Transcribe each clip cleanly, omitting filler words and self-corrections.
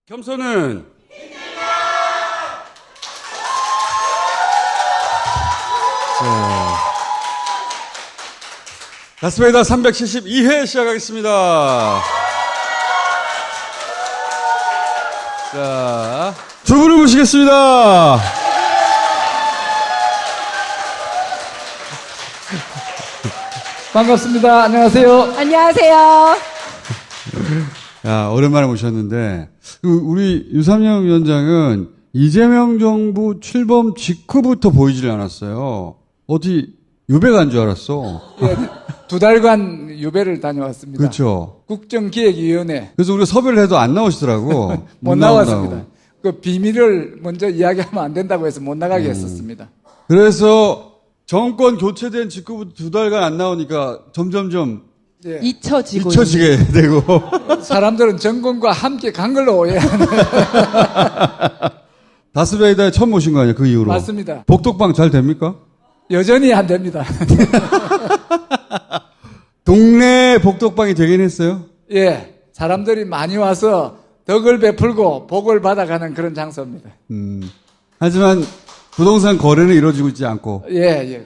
겸손은 다스베이다 372회 시작하겠습니다. 자, 두 분을 모시겠습니다. 반갑습니다. 안녕하세요. 안녕하세요. 야, 오랜만에 모셨는데, 우리 유삼영 위원장은 이재명 정부 출범 직후부터 보이질 않았어요. 어디 유배 간 줄 알았어. 예, 2달간 유배를 다녀왔습니다. 그렇죠. 국정기획위원회. 그래서 우리가 섭외를 해도 안 나오시더라고. 못 나왔습니다. 그 비밀을 먼저 이야기하면 안 된다고 해서 못 나가게 했었습니다. 그래서 정권 교체된 직후부터 2달간 안 나오니까 점점점 예. 잊혀지게 되고. 사람들은 정권과 함께 간 걸로 오해하는. 다스베이다에 처음 모신 거 아니에요? 그 이후로. 맞습니다. 복덕방 잘 됩니까? 여전히 안 됩니다. 동네 복덕방이 되긴 했어요? 예. 사람들이 많이 와서 덕을 베풀고 복을 받아가는 그런 장소입니다. 하지만 부동산 거래는 이루어지고 있지 않고. 예.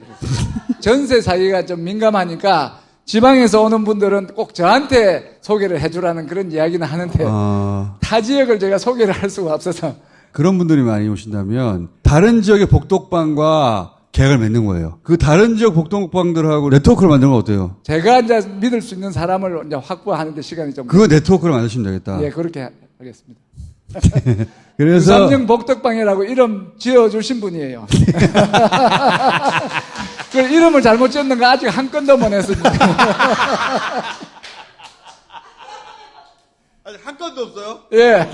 전세 사기가 좀 민감하니까 지방에서 오는 분들은 꼭 저한테 소개를 해주라는 그런 이야기는 하는데 타 지역을 제가 소개를 할 수가 없어서. 그런 분들이 많이 오신다면 다른 지역의 복덕방과 계약을 맺는 거예요. 그 다른 지역 복덕방들하고 네트워크를 만드는 건 어때요? 제가 이제 믿을 수 있는 사람을 이제 확보하는데 시간이 좀. 그 네트워크를 만드시면 되겠다. 예, 그렇게 하겠습니다. 그래서 유삼영 복덕방이라고 이름 지어주신 분이에요. 그 이름을 잘못 지었는 거 아직 한 건도 못 했습니다. 아직 한 건도 없어요? 예.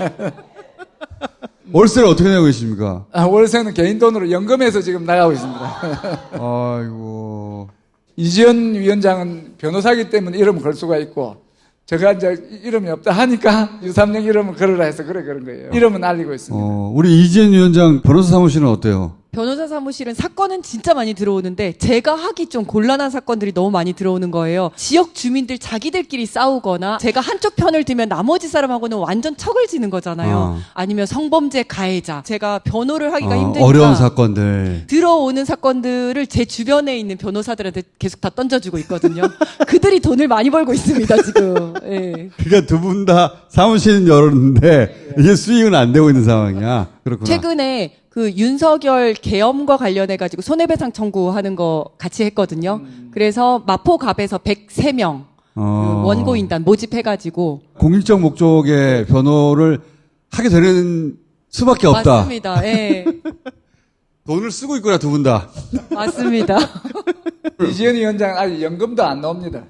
월세를 어떻게 내고 계십니까? 월세는 개인 돈으로 연금해서 지금 나가고 있습니다. 아이고. 이지연 위원장은 변호사기 때문에 이름을 걸 수가 있고, 제가 이제 이름이 없다 하니까 유삼영 이름을 걸으라 해서 그런 거예요. 이름은 알리고 있습니다. 우리 이지은 위원장 변호사 사무실은 어때요? 변호사 사무실은 사건은 진짜 많이 들어오는데 제가 하기 좀 곤란한 사건들이 너무 많이 들어오는 거예요. 지역 주민들 자기들끼리 싸우거나 제가 한쪽 편을 들면 나머지 사람하고는 완전 척을 지는 거잖아요. 아니면 성범죄 가해자. 제가 변호를 하기가 힘드니까 어려운 사건들. 들어오는 사건들을 제 주변에 있는 변호사들한테 계속 다 던져주고 있거든요. 그들이 돈을 많이 벌고 있습니다, 지금. 예. 그러니까 두 분 다 사무실은 열었는데 이게 수익은 안 되고 있는 상황이야. 그렇구나. 최근에 그 윤석열 계엄과 관련해가지고 손해배상 청구하는 거 같이 했거든요. 그래서 마포갑에서 103명 그 원고인단 모집해가지고 공익적 목적의 변호를 하게 되는 수밖에 없다. 맞습니다. 예. 돈을 쓰고 있구나, 두 분 다. 맞습니다. 이지연 위원장 아직 연금도 안 나옵니다.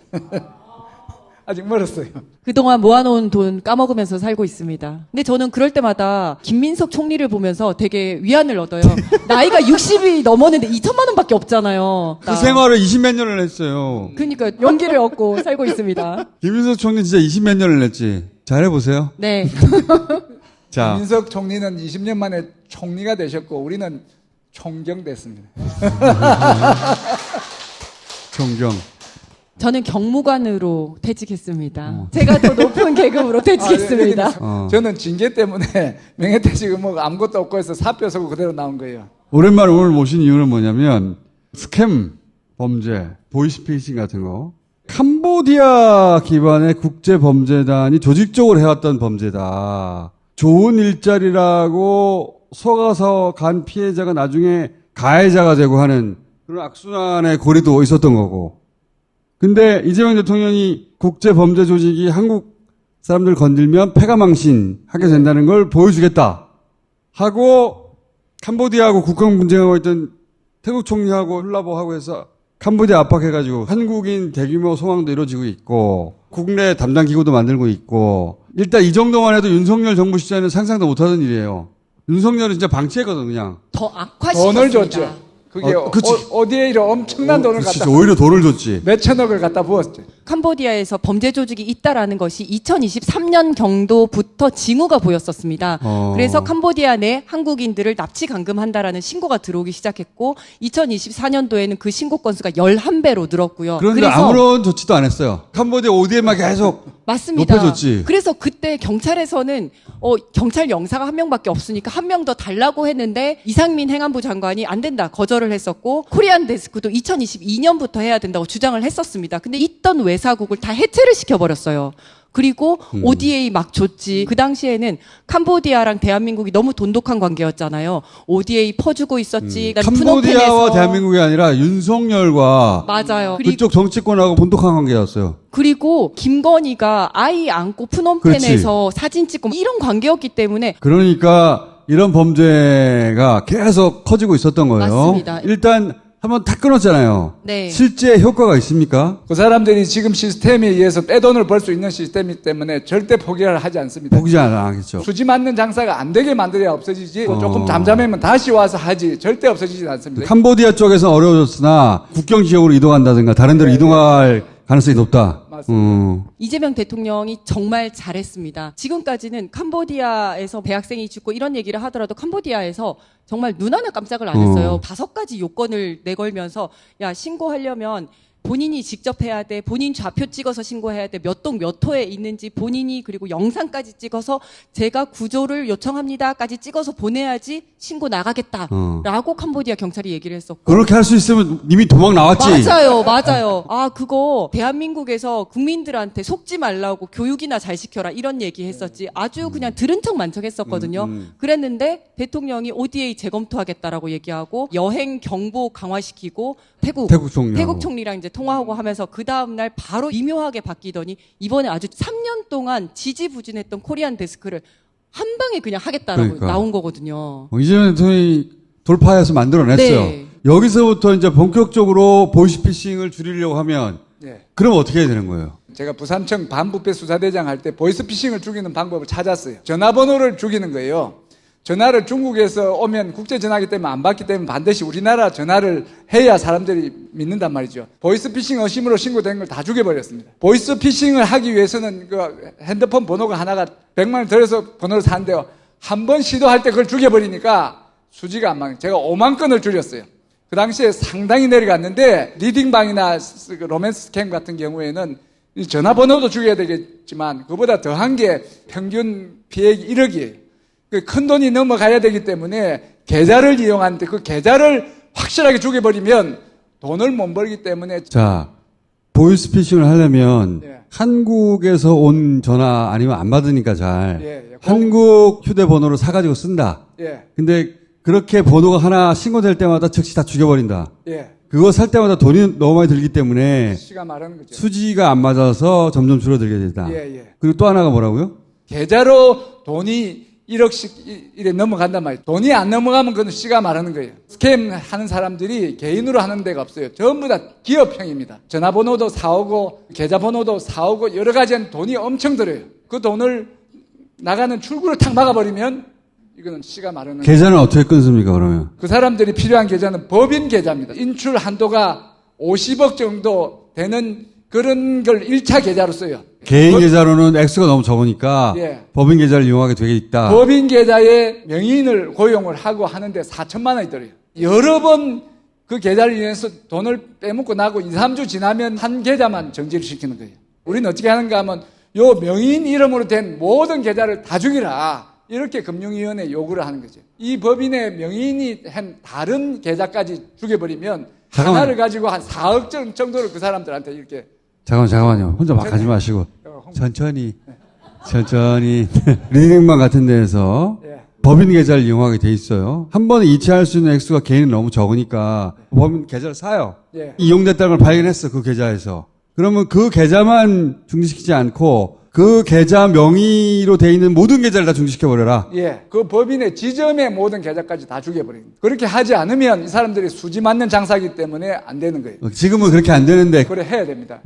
아직 멀었어요. 그동안 모아놓은 돈 까먹으면서 살고 있습니다. 근데 저는 그럴 때마다 김민석 총리를 보면서 되게 위안을 얻어요. 나이가 60이 넘었는데 2천만 원밖에 없잖아요. 그 생활을 20몇 년을 했어요. 그러니까 용기를 얻고 살고 있습니다. 김민석 총리 진짜 20몇 년을 했지. 잘해보세요. 네. 자. 김민석 총리는 20년 만에 총리가 되셨고 우리는 총경 됐습니다. 존경. 저는 경무관으로 퇴직했습니다. 제가 더 높은 계급으로 퇴직했습니다. 저는 징계 때문에 명예퇴직은 뭐 아무것도 없고 해서 사표 서고 그대로 나온 거예요. 오랜만에 오늘 모신 이유는 뭐냐면 스캠 범죄, 보이스피싱 같은 거. 캄보디아 기반의 국제범죄단이 조직적으로 해왔던 범죄다. 좋은 일자리라고 속아서 간 피해자가 나중에 가해자가 되고 하는 그런 악순환의 고리도 있었던 거고. 근데 이재명 대통령이 국제범죄 조직이 한국 사람들 건들면 패가망신 하게 된다는 걸 보여주겠다 하고 캄보디아하고 국경 분쟁하고 있던 태국 총리하고 훌라보하고 해서 캄보디아 압박해가지고 한국인 대규모 소환도 이루어지고 있고 국내 담당 기구도 만들고 있고 일단 이 정도만 해도 윤석열 정부 시절에는 상상도 못하던 일이에요. 윤석열은 진짜 방치했거든 그냥. 더 악화시켰습니다. 돈을 줬죠. 그게 어디에 이런 엄청난 돈을 그치, 갖다 오히려 돈을 줬지. 몇천억을 갖다 부었죠. 캄보디아에서 범죄 조직이 있다라는 것이 2023년 경도부터 징후가 보였었습니다. 그래서 캄보디아 내 한국인들을 납치 감금한다라는 신고가 들어오기 시작했고 2024년도에는 그 신고 건수가 11배로 늘었고요. 그런데 그래서 아무런 조치도 안 했어요. 캄보디아 ODM만 계속 맞습니다. 높여줬지. 그래서 그때 경찰에서는 경찰 영사가 한 명밖에 없으니까 한 명 더 달라고 했는데 이상민 행안부 장관이 안 된다 거절을 했었고 코리안 데스크도 2022년부터 해야 된다고 주장을 했었습니다. 근데 있던 외사국을 다 해체를 시켜버렸어요. 그리고 ODA 막 줬지. 그 당시에는 캄보디아랑 대한민국이 너무 돈독한 관계였잖아요. ODA 퍼주고 있었지. 그다음에 캄보디아와 푸놈펜에서 대한민국이 아니라 윤석열과 맞아요. 그쪽 정치권하고 돈독한 관계였어요. 그리고 김건희가 아이 안고 푸놈펜에서 사진 찍고 이런 관계였기 때문에 그러니까 이런 범죄가 계속 커지고 있었던 거예요. 맞습니다. 일단 한번 다 끊었잖아요. 네. 실제 효과가 있습니까? 그 사람들이 지금 시스템에 의해서 떼돈을 벌 수 있는 시스템이기 때문에 절대 포기를 하지 않습니다. 포기 안 하겠죠. 수지 맞는 장사가 안 되게 만들어야 없어지지 조금 잠잠하면 다시 와서 하지 절대 없어지지 않습니다. 캄보디아 쪽에서는 어려워졌으나 국경 지역으로 이동한다든가 다른 데로 이동할 가능성이 높다. 맞습니다. 이재명 대통령이 정말 잘했습니다. 지금까지는 캄보디아에서 대학생이 죽고 이런 얘기를 하더라도 캄보디아에서 정말 눈 하나 깜짝을 안 했어요. 5가지 요건을 내걸면서 야 신고하려면 본인이 직접 해야 돼. 본인 좌표 찍어서 신고해야 돼. 몇 동 몇 호에 있는지 본인이 그리고 영상까지 찍어서 제가 구조를 요청합니다까지 찍어서 보내야지 신고 나가겠다. 라고 캄보디아 경찰이 얘기를 했었고. 그렇게 할 수 있으면 이미 도망 나왔지. 맞아요. 아, 그거 대한민국에서 국민들한테 속지 말라고 교육이나 잘 시켜라 이런 얘기 했었지. 아주 그냥 들은 척 만척했었거든요. 그랬는데 대통령이 ODA 재검토하겠다라고 얘기하고 여행 경보 강화시키고 태국 총리랑 이제 통화하고 하면서 그 다음날 바로 미묘하게 바뀌더니 이번에 아주 3년 동안 지지부진했던 코리안 데스크를 한 방에 그냥 하겠다라고 나온 거거든요. 이재명 대통령이 돌파해서 만들어냈어요. 네. 여기서부터 이제 본격적으로 보이스피싱을 줄이려고 하면 그럼 어떻게 해야 되는 거예요? 제가 부산청 반부패 수사대장 할 때 보이스피싱을 죽이는 방법을 찾았어요. 전화번호를 죽이는 거예요. 전화를 중국에서 오면 국제전화기 때문에 안 받기 때문에 반드시 우리나라 전화를 해야 사람들이 믿는단 말이죠. 보이스피싱 의심으로 신고된 걸 다 죽여버렸습니다. 보이스피싱을 하기 위해서는 그 핸드폰 번호가 하나가 100만 원 들여서 번호를 사는데요. 한 번 시도할 때 그걸 죽여버리니까 수지가 안 맞아요. 제가 5만 건을 줄였어요. 그 당시에 상당히 내려갔는데 리딩방이나 로맨스 스캠 같은 경우에는 이 전화번호도 죽여야 되겠지만 그보다 더한 게 평균 피해액이 1억이에요. 큰 돈이 넘어가야 되기 때문에 계좌를 이용하는데 그 계좌를 확실하게 죽여버리면 돈을 못 벌기 때문에. 자, 보이스피싱을 하려면 한국에서 온 전화 아니면 안 받으니까 잘 한국 휴대번호를 사가지고 쓴다. 근데 그렇게 번호가 하나 신고될 때마다 즉시 다 죽여버린다. 그거 살 때마다 돈이 너무 많이 들기 때문에 수지가 말하는 거죠. 수지가 안 맞아서 점점 줄어들게 된다. 그리고 또 하나가 뭐라고요? 계좌로 돈이 1억씩 이래 넘어간단 말이에요. 돈이 안 넘어가면 그건 씨가 말하는 거예요. 스캠 하는 사람들이 개인으로 하는 데가 없어요. 전부 다 기업형입니다. 전화번호도 사오고 계좌번호도 사오고 여러 가지는 돈이 엄청 들어요. 그 돈을 나가는 출구를 탁 막아버리면 이거는 씨가 말하는 거예요. 계좌는 어떻게 끊습니까 그러면? 그 사람들이 필요한 계좌는 법인 계좌입니다. 인출 한도가 50억 정도 되는 그런 걸 1차 계좌로 써요. 개인 계좌로는 액수가 너무 적으니까 법인 계좌를 이용하게 되게 있다. 법인 계좌에 명의인을 고용을 하고 하는데 4천만 원이 들어요. 여러 번 그 계좌를 이용해서 돈을 빼먹고 나고 2, 3주 지나면 한 계좌만 정지를 시키는 거예요. 우리는 어떻게 하는가 하면 요 명의인 이름으로 된 모든 계좌를 다 죽이라. 이렇게 금융위원회에 요구를 하는 거죠. 이 법인의 명의인이 한 다른 계좌까지 죽여버리면 하나를 가지고 한 4억 정도를 그 사람들한테 이렇게. 잠깐만요. 혼자 막 가지 마시고. 천천히. 리딩방 같은 데에서 법인 계좌를 이용하게 돼 있어요. 한 번에 이체할 수 있는 액수가 개인은 너무 적으니까 법인 계좌를 사요. 이용됐다는 걸 발견했어, 그 계좌에서. 그러면 그 계좌만 중지시키지 않고 그 계좌 명의로 돼 있는 모든 계좌를 다 중지시켜버려라. 그 법인의 지점의 모든 계좌까지 다 죽여버립니다. 그렇게 하지 않으면 이 사람들이 수지 맞는 장사이기 때문에 안 되는 거예요. 지금은 그렇게 안 되는데. 그래 해야 됩니다.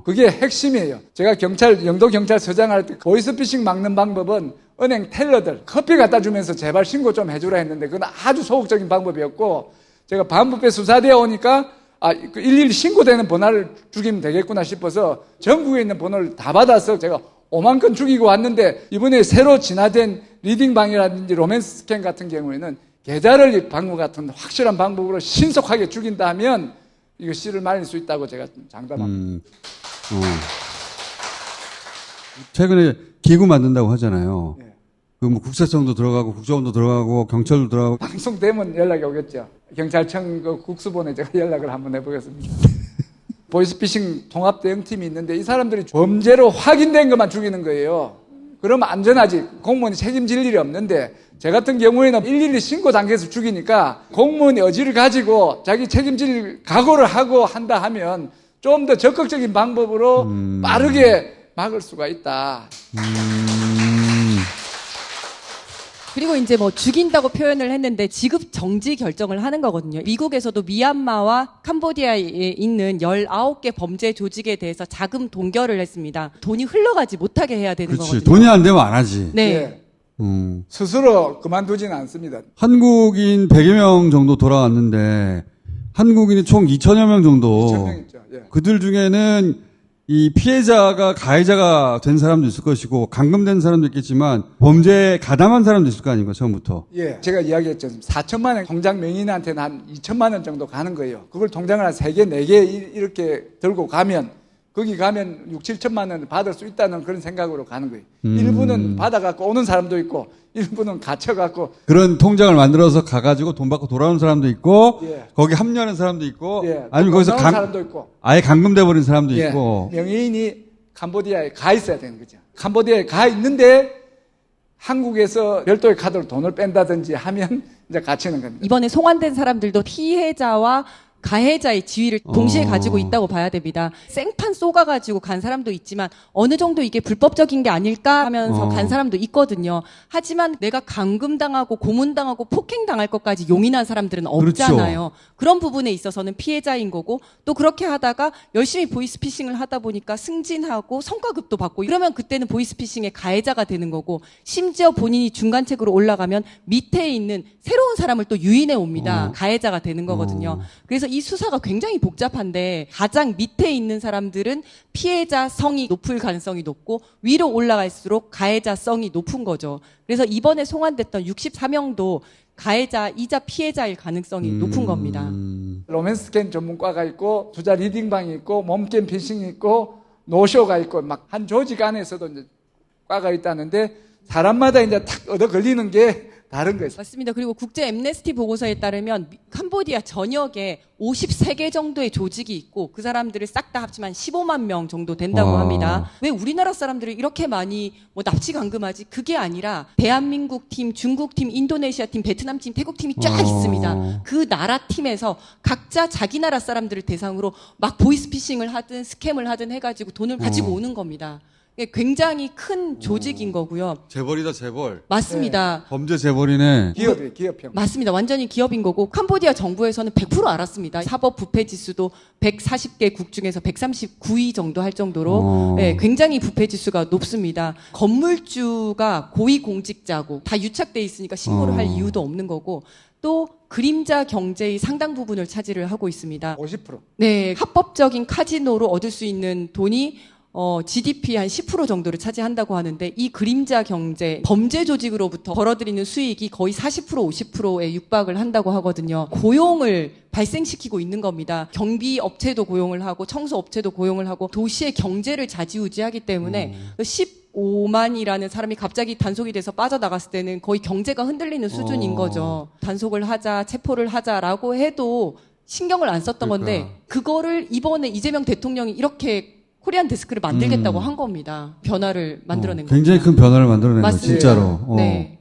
그게 핵심이에요. 제가 영도경찰서장 할 때 보이스피싱 막는 방법은 은행 텔러들 커피 갖다 주면서 제발 신고 좀 해주라 했는데 그건 아주 소극적인 방법이었고 제가 반부패 수사대에 오니까 그 112 신고되는 번호를 죽이면 되겠구나 싶어서 전국에 있는 번호를 다 받아서 제가 5만 건 죽이고 왔는데 이번에 새로 진화된 리딩방이라든지 로맨스 스캔 같은 경우에는 계좌를 방법 같은 확실한 방법으로 신속하게 죽인다 하면 이거 씨를 말릴 수 있다고 제가 장담합니다. 최근에 기구 만든다고 하잖아요. 네. 그 뭐 국세청도 들어가고 국정원도 들어가고 경찰도 들어가고. 방송되면 연락이 오겠죠. 경찰청 그 국수본에 제가 연락을 한번 해보겠습니다. 보이스피싱 통합대응팀이 있는데 이 사람들이 범죄로 확인된 것만 죽이는 거예요. 그러면 안전하지. 공무원이 책임질 일이 없는데 제 같은 경우에는 112 신고 단계에서 죽이니까 공무원이 의지를 가지고 자기 책임질 각오를 하고 한다 하면 좀 더 적극적인 방법으로 빠르게 막을 수가 있다. 그리고 이제 뭐 죽인다고 표현을 했는데 지급 정지 결정을 하는 거거든요. 미국에서도 미얀마와 캄보디아에 있는 19개 범죄 조직에 대해서 자금 동결을 했습니다. 돈이 흘러가지 못하게 해야 되는 그렇지. 거거든요. 돈이 안 되면 안 하지. 네. 예. 스스로 그만두지는 않습니다. 한국인 100여 명 정도 돌아왔는데 한국인이 총 2천여 명 정도. 2,000명 있죠. 예. 그들 중에는 이 피해자가 가해자가 된 사람도 있을 것이고 감금된 사람도 있겠지만 범죄에 가담한 사람도 있을 거 아닙니까 처음부터. 예. 제가 이야기했죠. 4천만 원 통장 명의인한테는 한 2천만 원 정도 가는 거예요. 그걸 통장을 한 3개, 4개 이렇게 들고 가면 거기 가면 6, 7천만 원 받을 수 있다는 그런 생각으로 가는 거예요. 일부는 받아갖고 오는 사람도 있고 일부는 갇혀갖고 그런 통장을 만들어서 가가지고 돈 받고 돌아오는 사람도 있고 예. 거기 합류하는 사람도 있고 예. 아니면 거기서 나온 사람도 있고 아예 감금돼 버린 사람도 예. 있고. 명의인이 캄보디아에 가 있어야 되는 거죠. 캄보디아에 가 있는데 한국에서 별도의 카드로 돈을 뺀다든지 하면 이제 갇히는 겁니다. 이번에 송환된 사람들도 피해자와 가해자의 지위를 동시에 가지고 있다고 봐야 됩니다. 생판 쏘가가지고 간 사람도 있지만 어느 정도 이게 불법적인 게 아닐까 하면서 간 사람도 있거든요. 하지만 내가 감금당하고 고문당하고 폭행당할 것까지 용인한 사람들은 없잖아요. 그런 부분에 있어서는 피해자인 거고 또 그렇게 하다가 열심히 보이스피싱을 하다 보니까 승진하고 성과급도 받고 이러면 그때는 보이스피싱의 가해자가 되는 거고 심지어 본인이 중간책으로 올라가면 밑에 있는 새로운 사람을 또 유인해 옵니다. 가해자가 되는 거거든요. 그래서 이 수사가 굉장히 복잡한데 가장 밑에 있는 사람들은 피해자성이 높을 가능성이 높고 위로 올라갈수록 가해자성이 높은 거죠. 그래서 이번에 송환됐던 64명도 가해자이자 피해자일 가능성이 높은 겁니다. 로맨스 스캔 전문과가 있고 투자 리딩방이 있고 몸게임 피싱이 있고 노쇼가 있고 막 한 조직 안에서도 이제 과가 있다는데 사람마다 이제 탁 얻어 걸리는 게 다른 거예요. 맞습니다. 그리고 국제 엠네스티 보고서에 따르면 캄보디아 전역에 53개 정도의 조직이 있고 그 사람들을 싹 다 합치면 15만 명 정도 된다고 합니다. 왜 우리나라 사람들이 이렇게 많이 뭐 납치 감금하지? 그게 아니라 대한민국 팀, 중국 팀, 인도네시아 팀, 베트남 팀, 태국 팀이 쫙 있습니다. 그 나라 팀에서 각자 자기 나라 사람들을 대상으로 막 보이스피싱을 하든 스캠을 하든 해가지고 돈을 가지고 오는 겁니다. 굉장히 큰 조직인 거고요. 재벌이다 재벌. 맞습니다. 범죄 재벌이네. 기업이에요, 기업형. 맞습니다. 완전히 기업인 거고 캄보디아 정부에서는 100% 알았습니다. 사법 부패 지수도 140개국 중에서 139위 정도 할 정도로 네, 굉장히 부패 지수가 높습니다. 건물주가 고위공직자고 다 유착돼 있으니까 신고를 할 이유도 없는 거고 또 그림자 경제의 상당 부분을 차지를 하고 있습니다. 50%. 네, 합법적인 카지노로 얻을 수 있는 돈이 GDP 한 10% 정도를 차지한다고 하는데 이 그림자 경제 범죄 조직으로부터 벌어들이는 수익이 거의 40% 50%에 육박을 한다고 하거든요. 고용을 발생시키고 있는 겁니다. 경비 업체도 고용을 하고 청소 업체도 고용을 하고 도시의 경제를 좌지우지하기 때문에 15만이라는 사람이 갑자기 단속이 돼서 빠져나갔을 때는 거의 경제가 흔들리는 수준인 거죠. 단속을 하자, 체포를 하자라고 해도 신경을 안 썼던 건데 그거를 이번에 이재명 대통령이 이렇게 코리안 데스크를 만들겠다고 한 겁니다. 변화를 만들어낸 겁니다. 굉장히 큰 변화를 만들어낸 거예요, 맞습니다. 진짜로. 네.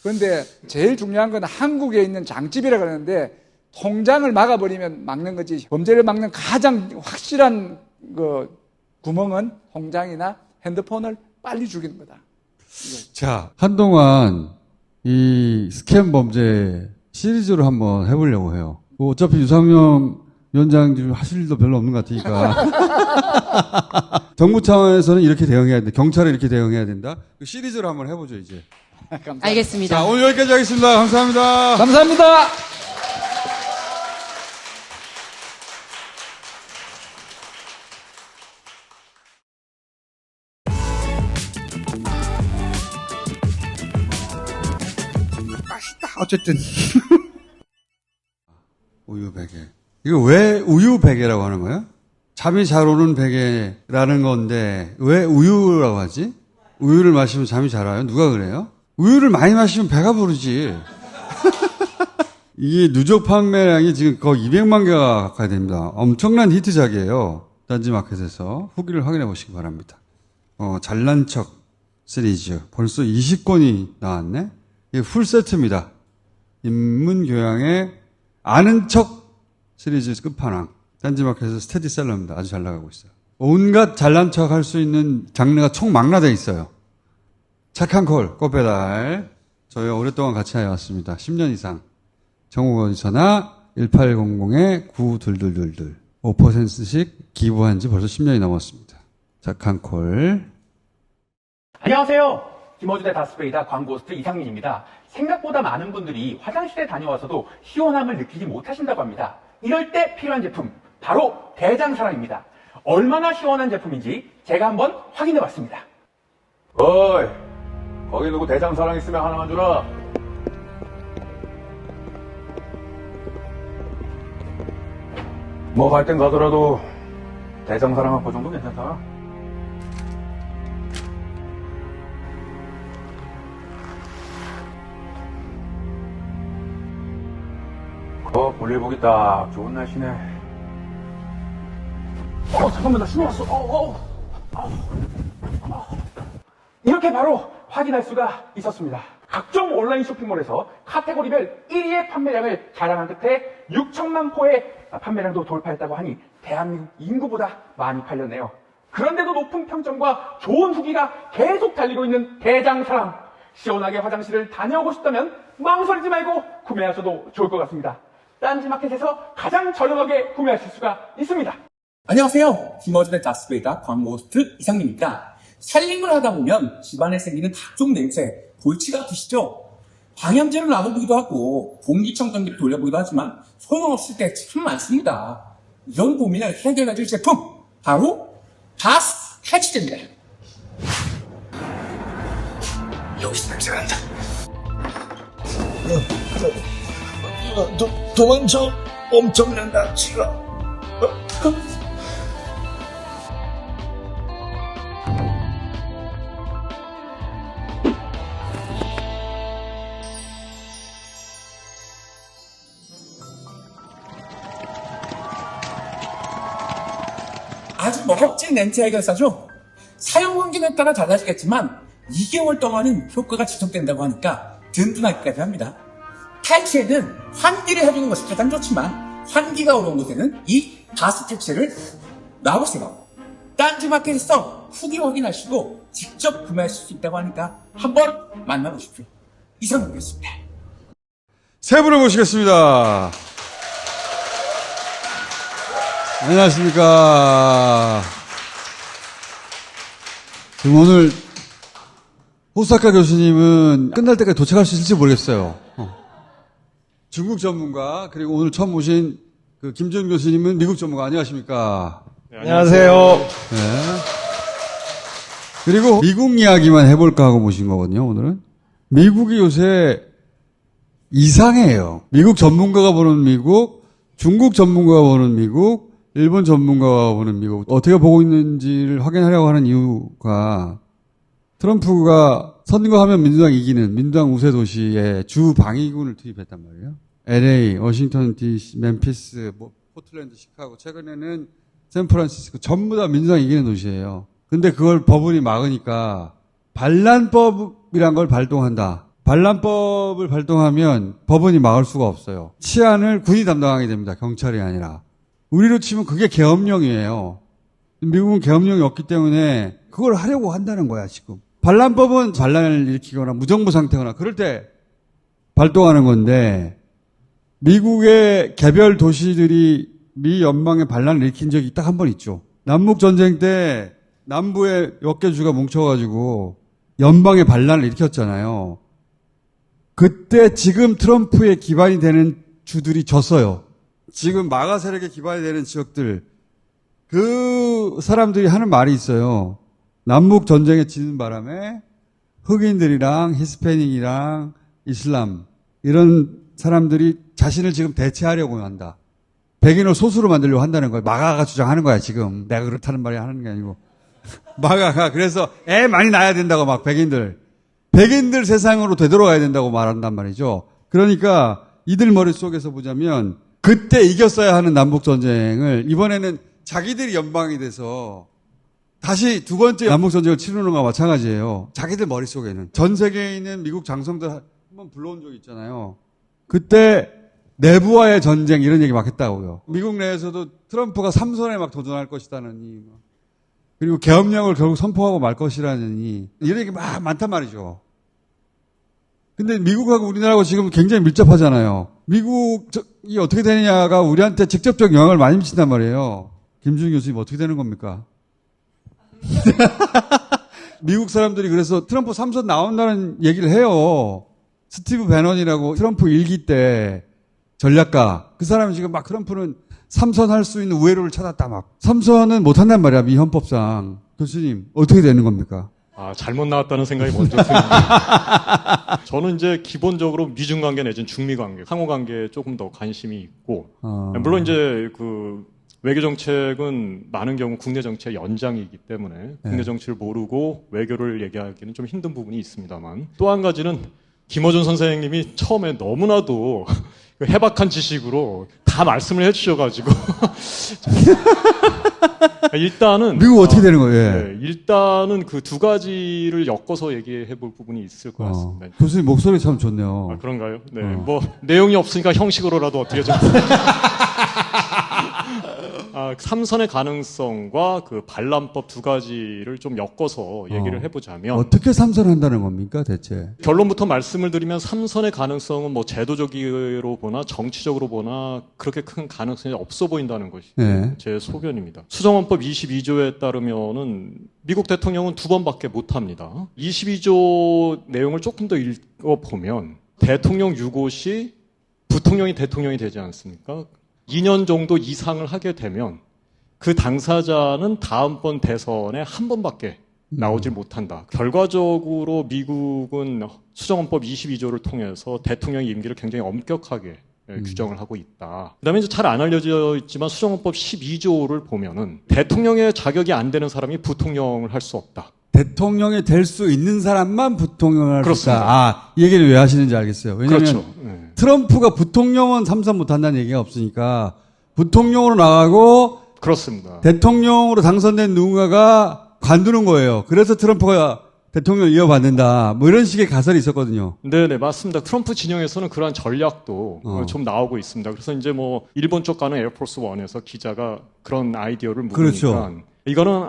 그런데 제일 중요한 건 한국에 있는 장집이라 그러는데 통장을 막아버리면 막는 거지 범죄를 막는 가장 확실한 그 구멍은 통장이나 핸드폰을 빨리 죽이는 거다. 자, 한동안 이 스캠 범죄 시리즈로 한번 해보려고 해요. 뭐 어차피 유상영 위원장 지금 하실 일도 별로 없는 것 같으니까. 정부 차원에서는 이렇게 대응해야 된다. 경찰은 이렇게 대응해야 된다. 그 시리즈로 한번 해보죠, 이제. 감사합니다. 알겠습니다. 자, 오늘 여기까지 하겠습니다. 감사합니다. 감사합니다. 어쨌든 우유 베개. 이거 왜 우유 베개라고 하는 거야? 잠이 잘 오는 베개라는 건데 왜 우유라고 하지? 우유를 마시면 잠이 잘 와요? 누가 그래요? 우유를 많이 마시면 배가 부르지. 이게 누적 판매량이 지금 거의 200만 개가 가까이 됩니다. 엄청난 히트작이에요. 딴지마켓에서 후기를 확인해 보시기 바랍니다. 잘난 척 시리즈 벌써 20권이 나왔네. 이게 풀 세트입니다. 인문교양의 아는 척 시리즈 끝판왕. 딴지마켓에서 스테디셀러입니다. 아주 잘 나가고 있어요. 온갖 잘난 척 할 수 있는 장르가 총망라되어 있어요. 착한 콜, 꽃배달. 저희가 오랫동안 같이 해왔습니다. 10년 이상. 정오거디서나 1800-9222. 5%씩 기부한 지 벌써 10년이 넘었습니다. 착한 콜. 안녕하세요. 김어준의 다스베이다 광고스트 이상민입니다. 생각보다 많은 분들이 화장실에 다녀와서도 시원함을 느끼지 못하신다고 합니다. 이럴 때 필요한 제품, 바로 대장사랑입니다. 얼마나 시원한 제품인지 제가 한번 확인해 봤습니다. 어이, 거기 누구 대장사랑 있으면 하나만 주라. 뭐 갈 땐 가더라도 대장사랑 그 정도 괜찮다. 볼일 보기 딱 좋은 날씨네. 잠깐만, 나 신호 왔어. 이렇게 바로 확인할 수가 있었습니다. 각종 온라인 쇼핑몰에서 카테고리별 1위의 판매량을 자랑한 끝에 6천만 포의 판매량도 돌파했다고 하니 대한민국 인구보다 많이 팔렸네요. 그런데도 높은 평점과 좋은 후기가 계속 달리고 있는 대장사랑. 시원하게 화장실을 다녀오고 싶다면 망설이지 말고 구매하셔도 좋을 것 같습니다. 딴지마켓에서 가장 저렴하게 구매하실 수가 있습니다. 안녕하세요. 김어준의 다스베이다 광고호스트 이상민입니다. 살림을 하다 보면 집안에 생기는 각종 냄새, 골치가 아프시죠? 방향제를 놔보기도 하고 공기청정기를 돌려보기도 하지만 소용없을 때 참 많습니다. 이런 고민을 해결해줄 제품, 바로 다스 캐치제입니다. 여기서 냄새가 난다. 도망쳐. 엄청난 낙지가. 아주 멋진 냄새 해결사죠? 사용 환경에 따라 달라지겠지만 2개월 동안은 효과가 지속된다고 하니까 든든하기까지 합니다. 탈취에는 환기를 해주는 것이 가장 좋지만 환기가 어려운 곳에는 이 다스 탈취를 놔보세요. 딴지마켓에서 후기 확인하시고 직접 구매하실 수 있다고 하니까 한번 만나보십시오. 이상이었습니다. 세 분을 모시겠습니다. 안녕하십니까. 지금 오늘 호사카 교수님은 끝날 때까지 도착할 수 있을지 모르겠어요. 중국 전문가, 그리고 오늘 처음 오신 그 김준 교수님은 미국 전문가. 안녕하십니까. 네, 안녕하세요. 네. 그리고 미국 이야기만 해볼까 하고 모신 거거든요, 오늘은. 미국이 요새 이상해요. 미국 전문가가 보는 미국, 중국 전문가가 보는 미국, 일본 전문가가 보는 미국. 어떻게 보고 있는지를 확인하려고 하는 이유가 트럼프가 선거하면 민주당 이기는 민주당 우세 도시에 주 방위군을 투입했단 말이에요. LA, 워싱턴 DC, 멤피스, 포틀랜드, 시카고, 최근에는 샌프란시스코 전부 다 민주당 이기는 도시예요. 근데 그걸 법원이 막으니까 반란법이란 걸 발동한다. 반란법을 발동하면 법원이 막을 수가 없어요. 치안을 군이 담당하게 됩니다. 경찰이 아니라. 우리로 치면 그게 계엄령이에요. 미국은 계엄령이 없기 때문에 그걸 하려고 한다는 거야, 지금. 반란법은 반란을 일으키거나 무정부 상태거나 그럴 때 발동하는 건데 미국의 개별 도시들이 미 연방에 반란을 일으킨 적이 딱 한 번 있죠. 남북전쟁 때 남부의 몇 개 주가 뭉쳐가지고 연방에 반란을 일으켰잖아요. 그때 지금 트럼프의 기반이 되는 주들이 졌어요. 지금 마가 세력의 기반이 되는 지역들, 그 사람들이 하는 말이 있어요. 남북 전쟁에 지는 바람에 흑인들이랑 히스패닉이랑 이슬람, 이런 사람들이 자신을 지금 대체하려고 한다. 백인을 소수로 만들려고 한다는 거예요. 마가가 주장하는 거야, 지금. 내가 그렇다는 말이 하는 게 아니고. 마가가 그래서 애 많이 낳아야 된다고 막 백인들 세상으로 되돌아가야 된다고 말한단 말이죠. 그러니까 이들 머릿속에서 보자면 그때 이겼어야 하는 남북전쟁을 이번에는 자기들이 연방이 돼서 다시 두 번째 남북전쟁을 치르는 거와 마찬가지예요. 자기들 머릿속에는. 전 세계에 있는 미국 장성들 한번 불러온 적이 있잖아요. 그때 내부와의 전쟁 이런 얘기 막 했다고요. 미국 내에서도 트럼프가 삼선에 막 도전할 것이다느니 그리고 계엄령을 결국 선포하고 말 것이라느니 이런 얘기 막 많단 말이죠. 근데 미국하고 우리나라하고 지금 굉장히 밀접하잖아요. 미국이 어떻게 되느냐가 우리한테 직접적 영향을 많이 미친단 말이에요. 김준희 교수님 어떻게 되는 겁니까? 미국 사람들이 그래서 트럼프 3선 나온다는 얘기를 해요. 스티브 배넌이라고 트럼프 1기 때 전략가. 그 사람이 지금 막 트럼프는 3선 할 수 있는 우회로를 찾았다 막. 3선은 못 한단 말이야, 미 헌법상. 교수님, 어떻게 되는 겁니까? 잘못 나왔다는 생각이 먼저 듭니다. 저는 이제 기본적으로 미중 관계 내지는 중미 관계, 상호 관계에 조금 더 관심이 있고, 물론 이제 그 외교 정책은 많은 경우 국내 정책의 연장이기 때문에 국내 정치를 모르고 외교를 얘기하기는 좀 힘든 부분이 있습니다만, 또 한 가지는 김어준 선생님이 처음에 너무나도 해박한 지식으로 다 말씀을 해주셔가지고 일단은 미국 어떻게 되는 거예요? 네, 일단은 그 두 가지를 엮어서 얘기해 볼 부분이 있을 것 같습니다. 교수님 목소리 참 좋네요. 그런가요? 네, 뭐 내용이 없으니까 형식으로라도 어떻게 좀 삼선의 가능성과 그 반란법 두 가지를 좀 엮어서 얘기를 해보자면 어떻게 삼선한다는 겁니까 대체? 결론부터 말씀을 드리면 삼선의 가능성은 뭐 제도적으로 보나 정치적으로 보나 그렇게 큰 가능성이 없어 보인다는 것이 제 소견입니다. 수정헌법 22조에 따르면은 미국 대통령은 2번밖에 못합니다. 22조 내용을 조금 더 읽어보면 대통령 유고 시 부통령이 대통령이 되지 않습니까? 2년 정도 이상을 하게 되면 그 당사자는 다음번 대선에 한 번밖에 나오질 못한다. 결과적으로 미국은 수정헌법 22조를 통해서 대통령의 임기를 굉장히 엄격하게 규정을 하고 있다. 그다음에 이제 잘 안 알려져 있지만 수정헌법 12조를 보면은 대통령의 자격이 안 되는 사람이 부통령을 할 수 없다. 대통령이 될 수 있는 사람만 부통령을 할 수 있다. 이 얘기를 왜 하시는지 알겠어요. 왜냐하면 그렇죠. 트럼프가 부통령은 삼선 못한다는 얘기가 없으니까 부통령으로 나가고 그렇습니다. 대통령으로 당선된 누군가가 관두는 거예요. 그래서 트럼프가 대통령을 이어받는다. 뭐 이런 식의 가설이 있었거든요. 네네, 맞습니다. 트럼프 진영에서는 그러한 전략도 좀 나오고 있습니다. 그래서 이제 뭐 일본 쪽 가는 에어포스 원에서 기자가 그런 아이디어를 묻으니까 그렇죠. 이거는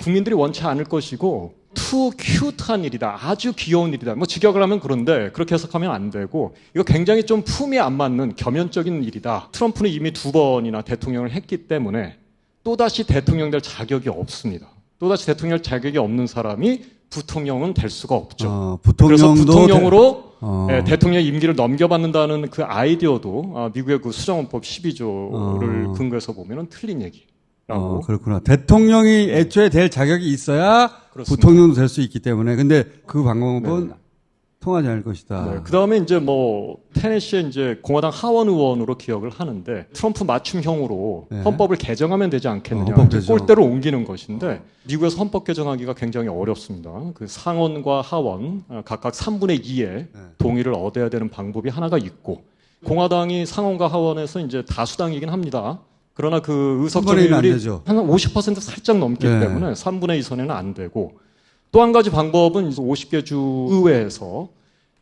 국민들이 원치 않을 것이고 too cute한 일이다. 아주 귀여운 일이다. 뭐 직역을 하면 그런데 그렇게 해석하면 안 되고 이거 굉장히 좀 품이 안 맞는 겸연적인 일이다. 트럼프는 이미 2번이나 대통령을 했기 때문에 또다시 대통령 될 자격이 없습니다. 또다시 대통령 자격이 없는 사람이 부통령은 될 수가 없죠. 그래서 부통령으로 대통령 임기를 넘겨받는다는 그 아이디어도 미국의 그 수정헌법 12조를 근거해서 보면 틀린 얘기라고. 그렇구나. 대통령이 애초에 될 자격이 있어야 그렇습니다. 부통령도 될 수 있기 때문에. 근데 그 방법은 통하지 않을 것이다. 네, 그 다음에 이제 뭐 테네시의 이제 공화당 하원 의원으로 기억을 하는데 트럼프 맞춤형으로 헌법을 개정하면 되지 않겠느냐. 꼴대로 옮기는 것인데 미국에서 헌법 개정하기가 굉장히 어렵습니다. 그 상원과 하원 각각 3분의 2의 동의를 얻어야 되는 방법이 하나가 있고 공화당이 상원과 하원에서 이제 다수당이긴 합니다. 그러나 그 의석 점유율이 한 50% 살짝 넘기 때문에 3분의 2 선에는 안 되고 또 한 가지 방법은 50개 주 의회에서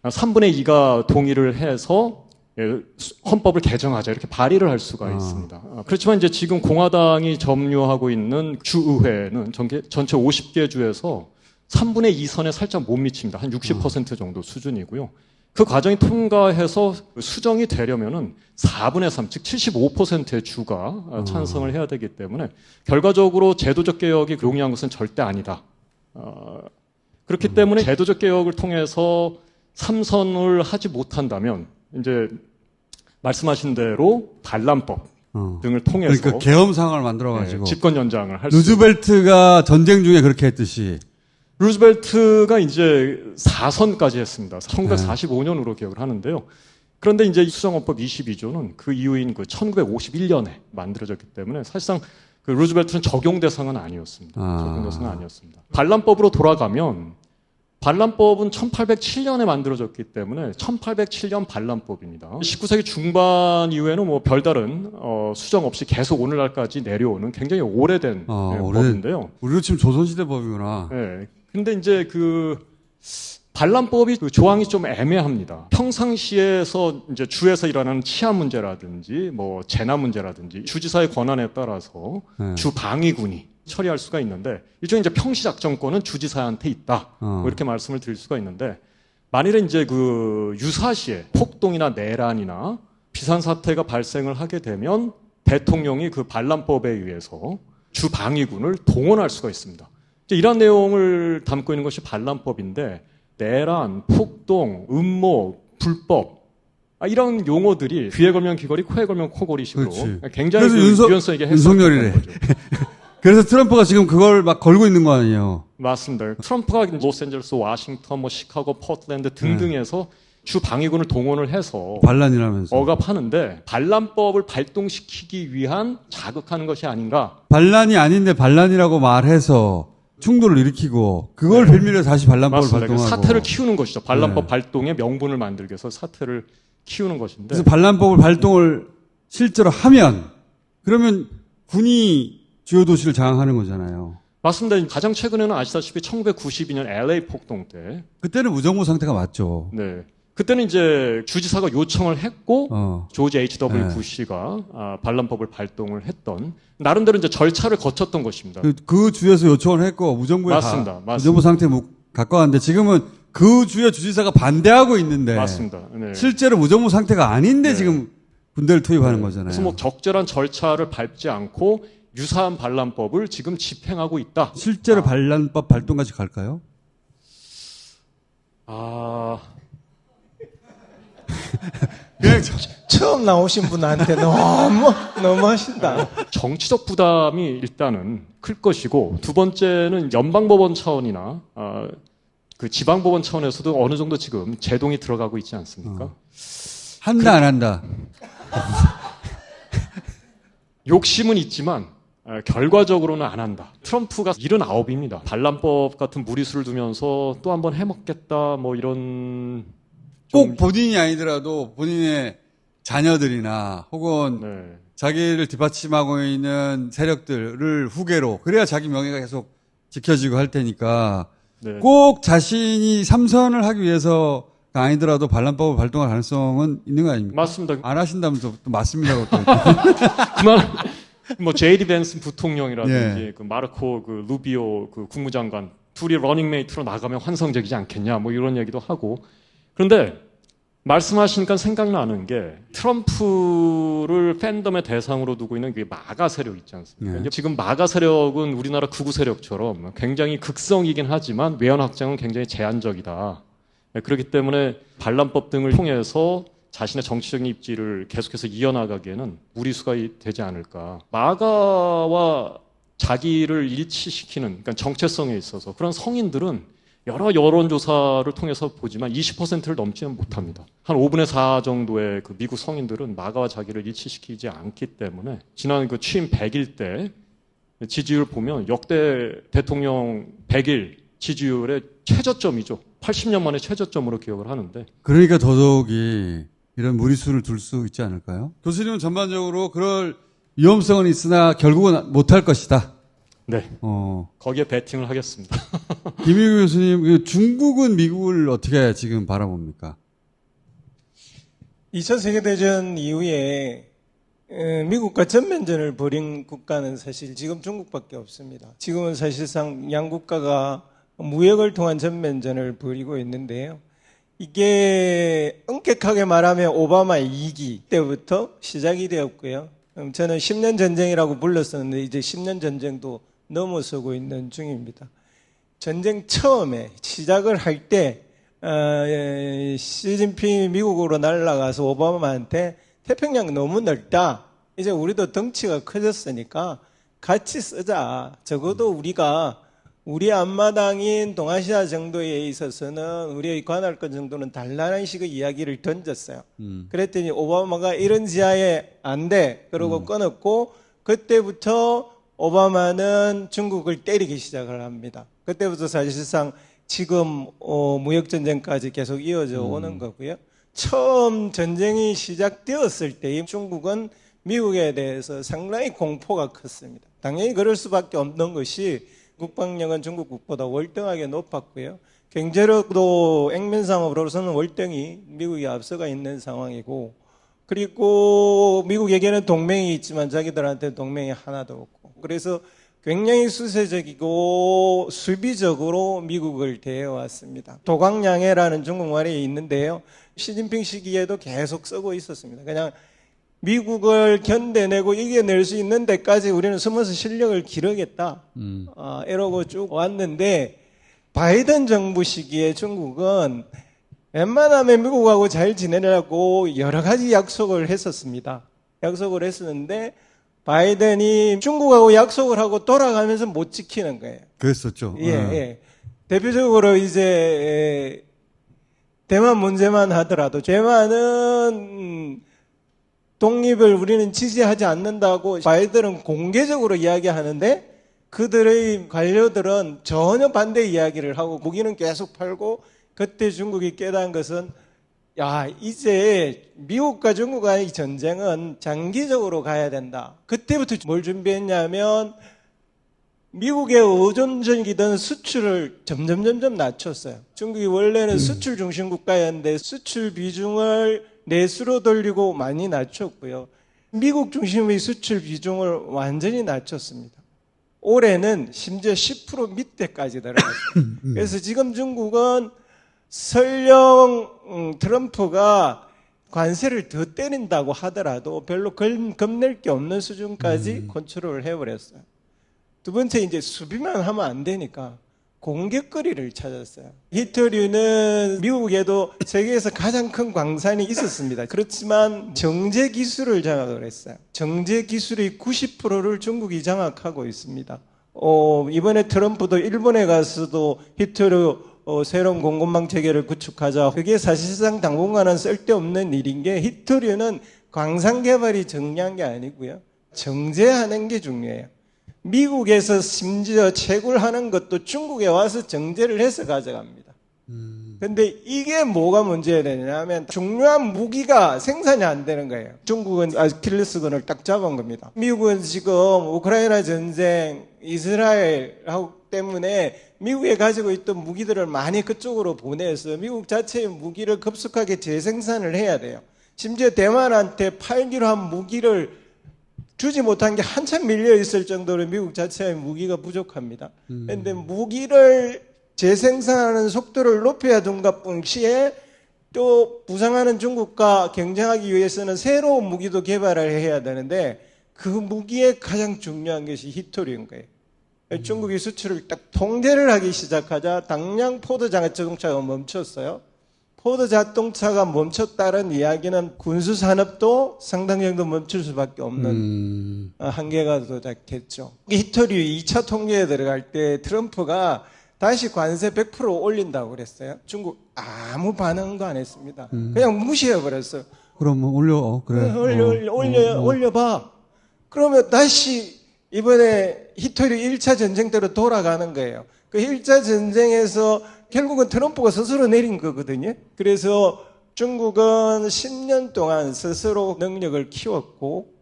3분의 2가 동의를 해서 헌법을 개정하자 이렇게 발의를 할 수가 있습니다. 그렇지만 이제 지금 공화당이 점유하고 있는 주의회는 전체 50개 주에서 3분의 2 선에 살짝 못 미칩니다. 한 60% 정도 수준이고요. 그 과정이 통과해서 수정이 되려면은 4분의 3, 즉 75%의 주가 찬성을 해야 되기 때문에 결과적으로 제도적 개혁이 용이한 것은 절대 아니다. 그렇기 때문에 제도적 개혁을 통해서 3선을 하지 못한다면 이제 말씀하신 대로 반란법 등을 통해서 그러니까 계엄 상황을 만들어가지고 집권 연장을 할 수. 루즈벨트가 전쟁 중에 그렇게 했듯이. 루즈벨트가 이제 4선까지 했습니다. 1945년으로 기억을 하는데요. 그런데 이제 수정헌법 22조는 그 이후인 그 1951년에 만들어졌기 때문에 사실상 그 루즈벨트는 적용 대상은 아니었습니다. 적용 대상은 아니었습니다. 반란법으로 돌아가면 반란법은 1807년에 만들어졌기 때문에 1807년 반란법입니다. 19세기 중반 이후에는 뭐 별다른 수정 없이 계속 오늘날까지 내려오는 굉장히 오래된 법인데요. 우리도 지금 조선시대 법이구나. 네. 근데 이제 그 반란법이 그 조항이 좀 애매합니다. 평상시에서 이제 주에서 일어나는 치안 문제라든지 뭐 재난 문제라든지 주지사의 권한에 따라서 주 방위군이 처리할 수가 있는데 일종의 이제 평시작전권은 주지사한테 있다. 뭐 이렇게 말씀을 드릴 수가 있는데 만일에 이제 그 유사시에 폭동이나 내란이나 비상사태가 발생을 하게 되면 대통령이 그 반란법에 의해서 주 방위군을 동원할 수가 있습니다. 이제 이런 내용을 담고 있는 것이 반란법인데 내란, 폭동, 음모, 불법 이런 용어들이 귀에 걸면 귀걸이, 코에 걸면 코걸이식으로 굉장히 그 유연성 있게 윤석열이래. 그래서 트럼프가 지금 그걸 막 걸고 있는 거 아니에요? 맞습니다. 트럼프가 로스앤젤레스, 워싱턴, 뭐 시카고, 포틀랜드 등등에서 주 방위군을 동원을 해서 반란이라면서 억압하는데 반란법을 발동시키기 위한 자극하는 것이 아닌가? 반란이 아닌데 반란이라고 말해서 충돌을 일으키고 그걸 빌미로 다시 반란법을 발동하고 사태를 키우는 것이죠. 반란법 발동의 명분을 만들기 위해서 사태를 키우는 것인데 그래서 반란법을 발동을 실제로 하면 그러면 군이 주요 도시를 장악하는 거잖아요. 맞습니다. 가장 최근에는 아시다시피 1992년 LA 폭동 때 그때는 무정부 상태가 맞죠. 네. 그때는 이제 주지사가 요청을 했고 조지 H.W. 부시가 반란법을 발동을 했던 나름대로 이제 절차를 거쳤던 것입니다. 그 주에서 요청을 했고 무정부에 맞습니다. 무정부 상태에 가까웠는데 지금은 그 주의 주지사가 반대하고 있는데 맞습니다. 네. 실제로 무정부 상태가 아닌데 지금 군대를 투입하는 거잖아요. 그래서 뭐 적절한 절차를 밟지 않고 유사한 반란법을 지금 집행하고 있다. 실제로 반란법 발동까지 갈까요? 그냥 처음 나오신 분한테 너무 하신다. 정치적 부담이 일단은 클 것이고 두 번째는 연방법원 차원이나 그 지방법원 차원에서도 어느 정도 지금 제동이 들어가고 있지 않습니까? 한다 안 한다. 욕심은 있지만 결과적으로는 안 한다. 트럼프가 79입니다. 반란법 같은 무리수를 두면서 또 한번 해먹겠다 뭐 이런 꼭 본인이 아니더라도 본인의 자녀들이나 혹은 자기를 뒷받침하고 있는 세력들을 후계로 그래야 자기 명예가 계속 지켜지고 할 테니까 꼭 자신이 삼선을 하기 위해서 아니더라도 반란법을 발동할 가능성은 있는 거 아닙니까? 맞습니다. 안 하신다면서 또 맞습니다고 또. 그만 뭐 제이디 벤슨 부통령이라든지 그 마르코 그 루비오 그 국무장관 둘이 러닝메이트로 나가면 환상적이지 않겠냐 뭐 이런 얘기도 하고 그런데 말씀하시니까 생각나는 게 트럼프를 팬덤의 대상으로 두고 있는 게 마가 세력 있지 않습니까? 지금 마가 세력은 우리나라 극우 세력처럼 굉장히 극성이긴 하지만 외연 확장은 굉장히 제한적이다. 그렇기 때문에 반란법 등을 통해서 자신의 정치적인 입지를 계속해서 이어나가기에는 무리수가 되지 않을까. 마가와 자기를 일치시키는 그러니까 정체성에 있어서 그런 성인들은 여러 여론조사를 통해서 보지만 20%를 넘지는 못합니다. 한 5분의 4 정도의 그 미국 성인들은 마가와 자기를 일치시키지 않기 때문에 지난 그 취임 100일 때 지지율 보면 역대 대통령 100일 지지율의 최저점이죠. 80년 만에 최저점으로 기억을 하는데. 그러니까 더더욱이 이런 무리수를 둘 수 있지 않을까요? 교수님은 전반적으로 그럴 위험성은 있으나 결국은 못할 것이다. 네. 거기에 베팅을 하겠습니다. 김희규 교수님, 중국은 미국을 어떻게 지금 바라봅니까? 2차 세계대전 이후에 미국과 전면전을 벌인 국가는 사실 지금 중국밖에 없습니다. 지금은 사실상 양 국가가 무역을 통한 전면전을 벌이고 있는데요. 이게 엄격하게 말하면 오바마 2기 때부터 시작이 되었고요. 저는 10년 전쟁이라고 불렀었는데 이제 10년 전쟁도 넘어서고 있는 중입니다. 전쟁 처음에 시작을 할 때 시진핑이 미국으로 날아가서 오바마한테 태평양 너무 넓다. 이제 우리도 덩치가 커졌으니까 같이 쓰자. 적어도 우리가 우리 앞마당인 동아시아 정도에 있어서는 우리의 관할권 정도는 달라는 식의 이야기를 던졌어요. 그랬더니 오바마가 이런 지하에 안 돼. 그러고 끊었고 그때부터 오바마는 중국을 때리기 시작을 합니다. 그때부터 사실상 지금 무역전쟁까지 계속 이어져 오는 거고요. 처음 전쟁이 시작되었을 때 중국은 미국에 대해서 상당히 공포가 컸습니다. 당연히 그럴 수밖에 없는 것이 국방력은 중국국보다 월등하게 높았고요. 경제력도 액면상으로서는 월등히 미국이 앞서가 있는 상황이고, 그리고 미국에게는 동맹이 있지만 자기들한테 동맹이 하나도 없고, 그래서 굉장히 수세적이고 수비적으로 미국을 대해왔습니다. 도광양해라는 중국말이 있는데요. 시진핑 시기에도 계속 쓰고 있었습니다. 그냥 미국을 견뎌내고 이겨낼 수 있는 데까지 우리는 숨어서 실력을 기르겠다. 이러고 쭉 왔는데, 바이든 정부 시기에 중국은 웬만하면 미국하고 잘 지내려고 여러 가지 약속을 했었습니다. 약속을 했었는데 바이든이 중국하고 약속을 하고 돌아가면서 못 지키는 거예요. 그랬었죠. 예. 대표적으로 이제 대만 문제만 하더라도 대만은 독립을 우리는 지지하지 않는다고 바이든은 공개적으로 이야기하는데 그들의 관료들은 전혀 반대 이야기를 하고 무기는 계속 팔고, 그때 중국이 깨달은 것은 이제 미국과 중국과의 전쟁은 장기적으로 가야 된다. 그때부터 뭘 준비했냐면 미국의 의존적이던 수출을 점점 낮췄어요. 중국이 원래는 수출 중심 국가였는데 수출 비중을 내수로 돌리고 많이 낮췄고요. 미국 중심의 수출 비중을 완전히 낮췄습니다. 올해는 심지어 10% 밑에까지 들어갔어요. 그래서 지금 중국은 설령 트럼프가 관세를 더 때린다고 하더라도 별로 겁낼 게 없는 수준까지 컨트롤을 해버렸어요. 두 번째, 이제 수비만 하면 안 되니까 공격거리를 찾았어요. 히토류는 미국에도 세계에서 가장 큰 광산이 있었습니다. 그렇지만 정제 기술을 장악을 했어요. 정제 기술의 90%를 중국이 장악하고 있습니다. 이번에 트럼프도 일본에 가서도 히토류 새로운 공급망 체계를 구축하자. 그게 사실상 당분간은 쓸데없는 일인 게, 히토류는 광산 개발이 중요한 게 아니고요. 정제하는 게 중요해요. 미국에서 심지어 채굴하는 것도 중국에 와서 정제를 해서 가져갑니다. 근데 이게 뭐가 문제가 되냐면 중요한 무기가 생산이 안 되는 거예요. 중국은 아킬레스건을 딱 잡은 겁니다. 미국은 지금 우크라이나 전쟁, 이스라엘하고 때문에 미국에 가지고 있던 무기들을 많이 그쪽으로 보내서 미국 자체의 무기를 급속하게 재생산을 해야 돼요. 심지어 대만한테 팔기로 한 무기를 주지 못한 게 한참 밀려 있을 정도로 미국 자체의 무기가 부족합니다. 그런데 무기를 재생산하는 속도를 높여야 된가 동시에 또 부상하는 중국과 경쟁하기 위해서는 새로운 무기도 개발을 해야 되는데 그 무기의 가장 중요한 것이 히토류인 거예요. 중국이 수출을 딱 통제를 하기 시작하자 당장 포드 자동차가 멈췄어요. 포드 자동차가 멈췄다는 이야기는 군수 산업도 상당 정도 멈출 수밖에 없는 한계가 도착했죠. 히토류 2차 통계에 들어갈 때 트럼프가 다시 관세 100% 올린다고 그랬어요. 중국 아무 반응도 안 했습니다. 그냥 무시해버렸어요. 그럼 그래. 올려봐. 그러면 다시 이번에 히토류 1차 전쟁 때로 돌아가는 거예요. 그 1차 전쟁에서 결국은 트럼프가 스스로 내린 거거든요. 그래서 중국은 10년 동안 스스로 능력을 키웠고,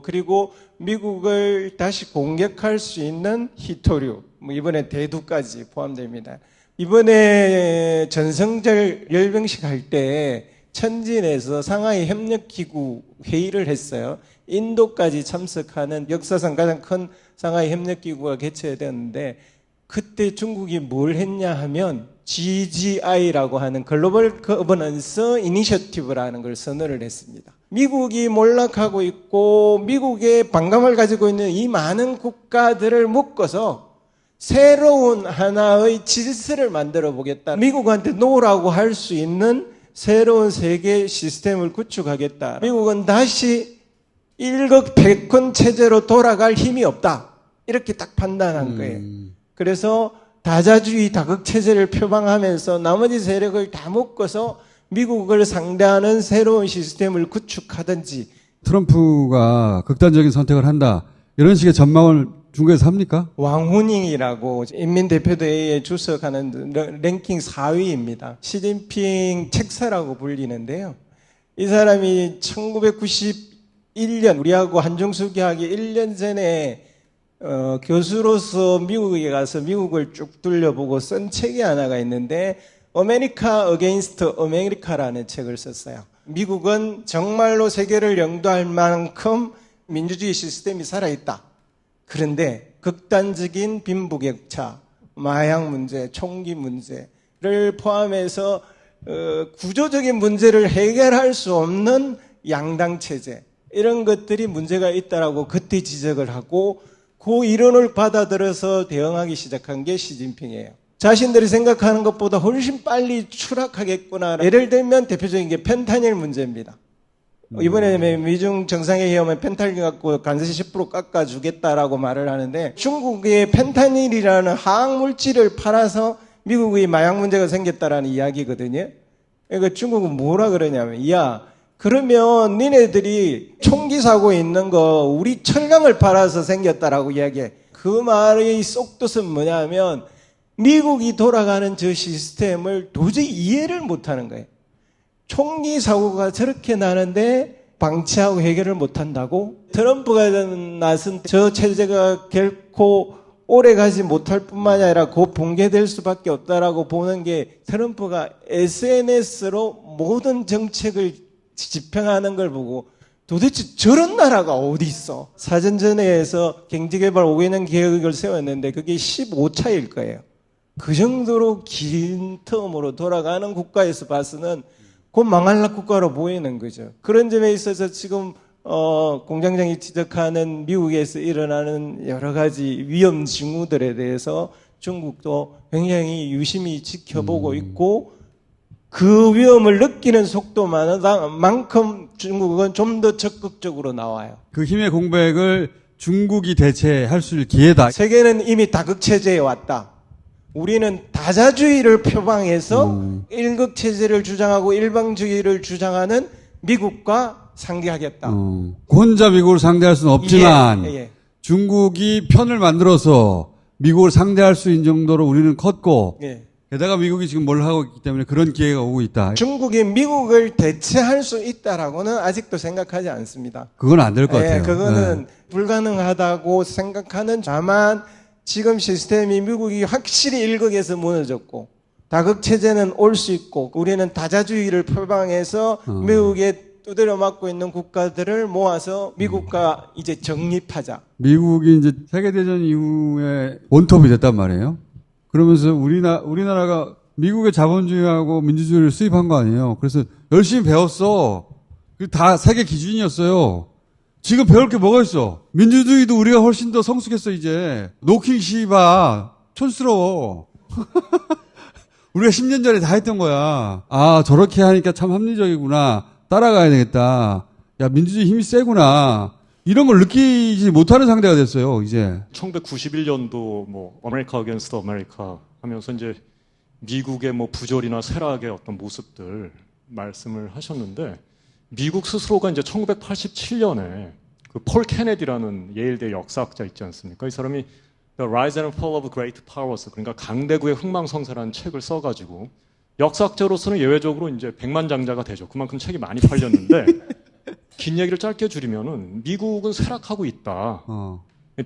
그리고 미국을 다시 공격할 수 있는 히토류, 이번에 대두까지 포함됩니다. 이번에 전성절 열병식 할 때 천진에서 상하이 협력기구 회의를 했어요. 인도까지 참석하는 역사상 가장 큰 상하이 협력기구가 개최되었는데, 그때 중국이 뭘 했냐 하면 GGI라고 하는 글로벌 거버넌스 이니셔티브라는 걸 선언을 했습니다. 미국이 몰락하고 있고 미국의 반감을 가지고 있는 이 많은 국가들을 묶어서 새로운 하나의 질서를 만들어 보겠다. 미국한테 놓으라고 할 수 있는 새로운 세계 시스템을 구축하겠다. 미국은 다시 일극백군 체제로 돌아갈 힘이 없다. 이렇게 딱 판단한 거예요. 그래서 다자주의 다극체제를 표방하면서 나머지 세력을 다 묶어서 미국을 상대하는 새로운 시스템을 구축하든지. 트럼프가 극단적인 선택을 한다. 이런 식의 전망을 중국에서 합니까? 왕후닝이라고 인민대표대회에 출석하는 랭킹 4위입니다. 시진핑 책사라고 불리는데요. 이 사람이 1991년 우리하고 한중수 계약이 1년 전에 교수로서 미국에 가서 미국을 쭉 둘러보고 쓴 책이 하나가 있는데 아메리카 어게인스트 아메리카라는 책을 썼어요. 미국은 정말로 세계를 영도할 만큼 민주주의 시스템이 살아있다. 그런데 극단적인 빈부격차, 마약 문제, 총기 문제를 포함해서 구조적인 문제를 해결할 수 없는 양당 체제, 이런 것들이 문제가 있다라고 그때 지적을 하고 그 이론을 받아들여서 대응하기 시작한 게 시진핑이에요. 자신들이 생각하는 것보다 훨씬 빨리 추락하겠구나. 예를 들면 대표적인 게 펜타닐 문제입니다. 이번에 미중 정상회의 하면 펜타닐 갖고 관세 10% 깎아주겠다라고 말을 하는데 중국의 펜타닐이라는 화학물질을 팔아서 미국의 마약 문제가 생겼다라는 이야기거든요. 그러니까 중국은 뭐라 그러냐면, 야, 그러면 니네들이 총기 사고 있는 거 우리 철강을 팔아서 생겼다라고 이야기해. 그 말의 속뜻은 뭐냐면 미국이 돌아가는 저 시스템을 도저히 이해를 못하는 거예요. 총기 사고가 저렇게 나는데 방치하고 해결을 못한다고? 트럼프가 나선 저 체제가 결코 오래가지 못할 뿐만 아니라 곧 붕괴될 수밖에 없다라고 보는 게 트럼프가 SNS로 모든 정책을 집행하는 걸 보고 도대체 저런 나라가 어디 있어? 사전전회에서 경제개발 5개년 계획을 세웠는데 그게 15차일 거예요. 그 정도로 긴 텀으로 돌아가는 국가에서 봐서는 곧 망할 국가로 보이는 거죠. 그런 점에 있어서 지금 공장장이 지적하는 미국에서 일어나는 여러 가지 위험 징후들에 대해서 중국도 굉장히 유심히 지켜보고 있고 그 위험을 느끼는 속도만큼 중국은 좀 더 적극적으로 나와요. 그 힘의 공백을 중국이 대체할 수 있을 기회다. 세계는 이미 다극체제에 왔다. 우리는 다자주의를 표방해서 일극체제를 주장하고 일방주의를 주장하는 미국과 상대하겠다. 혼자 미국을 상대할 수는 없지만 예. 중국이 편을 만들어서 미국을 상대할 수 있는 정도로 우리는 컸고 예. 게다가 미국이 지금 뭘 하고 있기 때문에 그런 기회가 오고 있다. 중국이 미국을 대체할 수 있다라고는 아직도 생각하지 않습니다. 그건 안 될 것 같아요. 그거는 불가능하다고 생각하는, 다만 지금 시스템이 미국이 확실히 일극에서 무너졌고 다극체제는 올 수 있고 우리는 다자주의를 표방해서 미국에 두드려 맞고 있는 국가들을 모아서 미국과 이제 정립하자. 미국이 이제 세계대전 이후에 원톱이 됐단 말이에요. 그러면서 우리나라가 미국의 자본주의하고 민주주의를 수입한 거 아니에요. 그래서 열심히 배웠어. 다 세계 기준이었어요. 지금 배울 게 뭐가 있어? 민주주의도 우리가 훨씬 더 성숙했어, 이제. 노킹 씨바 촌스러워. 우리가 10년 전에 다 했던 거야. 아, 저렇게 하니까 참 합리적이구나. 따라가야 되겠다. 야, 민주주의 힘이 세구나. 이런 걸 느끼지 못하는 상대가 됐어요, 이제. 1991년도 아메리카 어게인스트 아메리카 하면서 이제 미국의 부조리나 쇠락의 어떤 모습들 말씀을 하셨는데, 미국 스스로가 이제 1987년에 그 폴 케네디라는 예일대 역사학자 있지 않습니까? 이 사람이 The Rise and Fall of Great Powers, 그러니까 강대국의 흥망성쇠라는 책을 써가지고 역사학자로서는 예외적으로 이제 백만장자가 되죠. 그만큼 책이 많이 팔렸는데 긴 얘기를 짧게 줄이면은 미국은 쇠락하고 있다.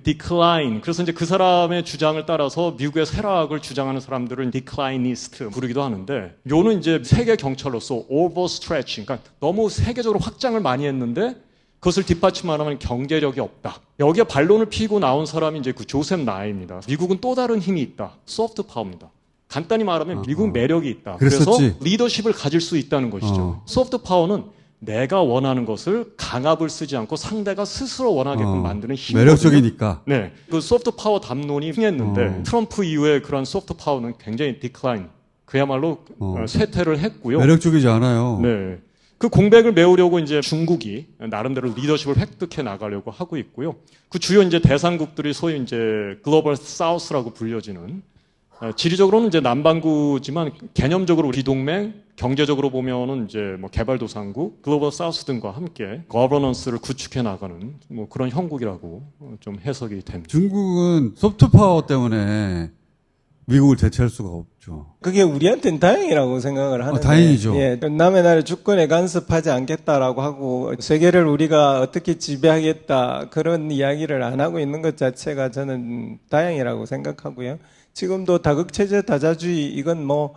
decline. 그래서 이제 그 사람의 주장을 따라서 미국의 쇠락을 주장하는 사람들은 declineist 부르기도 하는데, 요는 이제 세계 경찰로서 overstretching, 그러니까 너무 세계적으로 확장을 많이 했는데 그것을 뒷받침하는 경제력이 없다. 여기에 반론을 피고 나온 사람이 이제 그 조셉 나이입니다. 미국은 또 다른 힘이 있다. 소프트 파워입니다. 간단히 말하면 미국은 매력이 있다. 그랬었지. 그래서 리더십을 가질 수 있다는 것이죠. 소프트 파워는 내가 원하는 것을 강압을 쓰지 않고 상대가 스스로 원하게끔 만드는 힘이거든요. 매력적이니까. 네, 그 소프트 파워 담론이 흥했는데 트럼프 이후에 그런 소프트 파워는 굉장히 디클라인, 그야말로 쇠퇴를 했고요. 매력적이지 않아요. 네, 그 공백을 메우려고 이제 중국이 나름대로 리더십을 획득해 나가려고 하고 있고요. 그 주요 이제 대상국들이 소위 이제 글로벌 사우스라고 불려지는 지리적으로는 이제 남반구지만 개념적으로 우리 동맹, 경제적으로 보면은 이제 뭐 개발도상국, 글로벌 사우스 등과 함께 거버넌스를 구축해 나가는 뭐 그런 형국이라고 좀 해석이 됩니다. 중국은 소프트 파워 때문에 미국을 대체할 수가 없죠. 그게 우리한테는 다행이라고 생각을 하는데. 다행이죠. 예, 남의 나라 주권에 간섭하지 않겠다라고 하고 세계를 우리가 어떻게 지배하겠다 그런 이야기를 안 하고 있는 것 자체가 저는 다행이라고 생각하고요. 지금도 다극체제 다자주의 이건 뭐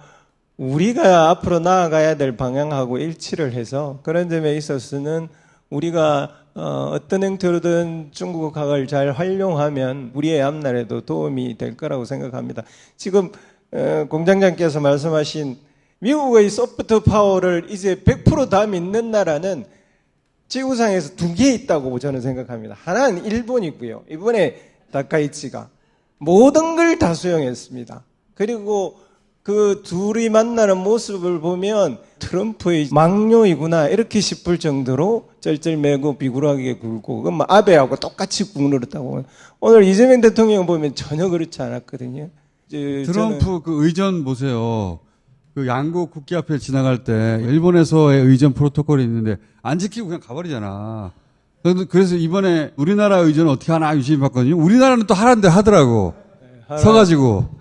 우리가 앞으로 나아가야 될 방향하고 일치를 해서 그런 점에 있어서는 우리가 어떤 형태로든 중국학을 잘 활용하면 우리의 앞날에도 도움이 될 거라고 생각합니다. 지금 공장장께서 말씀하신 미국의 소프트 파워를 이제 100% 다 믿는 나라는 지구상에서 2개 있다고 저는 생각합니다. 하나는 일본이고요. 이번에 다카이치가 모든 걸 다 수용했습니다. 그리고 그 둘이 만나는 모습을 보면 트럼프의 망ኞ이구나 이렇게 싶을 정도로 쩔쩔매고 비굴하게 굴고 그건 뭐 아베하고 똑같이 굴렀다고. 오늘 이재명 대통령 보면 전혀 그렇지 않았거든요. 트럼프 그 의전 보세요. 그 양국 국기 앞에 지나갈 때 일본에서의 의전 프로토콜이 있는데 안 지키고 그냥 가버리잖아. 그래서 이번에 우리나라 의전은 어떻게 하나 유심히 봤거든요. 우리나라는 또 하라는데 하더라고. 서가지고.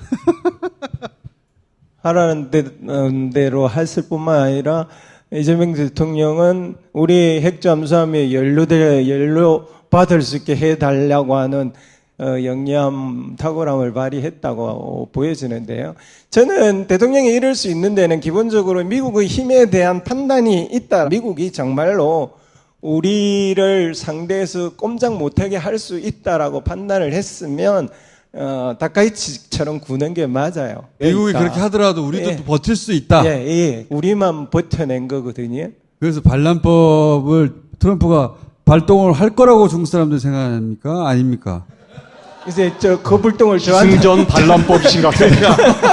하라는 대로 했을 뿐만 아니라 이재명 대통령은 우리 핵잠수함에 연료 받을 수 있게 해달라고 하는 영리함, 탁월함을 발휘했다고 보여지는데요. 저는 대통령이 이럴 수 있는 데는 기본적으로 미국의 힘에 대한 판단이 있다. 미국이 정말로 우리를 상대해서 꼼짝 못하게 할 수 있다라고 판단을 했으면 다카이치처럼 구는 게 맞아요. 미국이 그렇게 하더라도 우리도 또 버틸 수 있다. 예. 우리만 버텨낸 거거든요. 그래서 반란법을 트럼프가 발동을 할 거라고 중국 사람들 생각합니까? 아닙니까? 이제 저 거불똥을 저한테 승전 반란법이신가?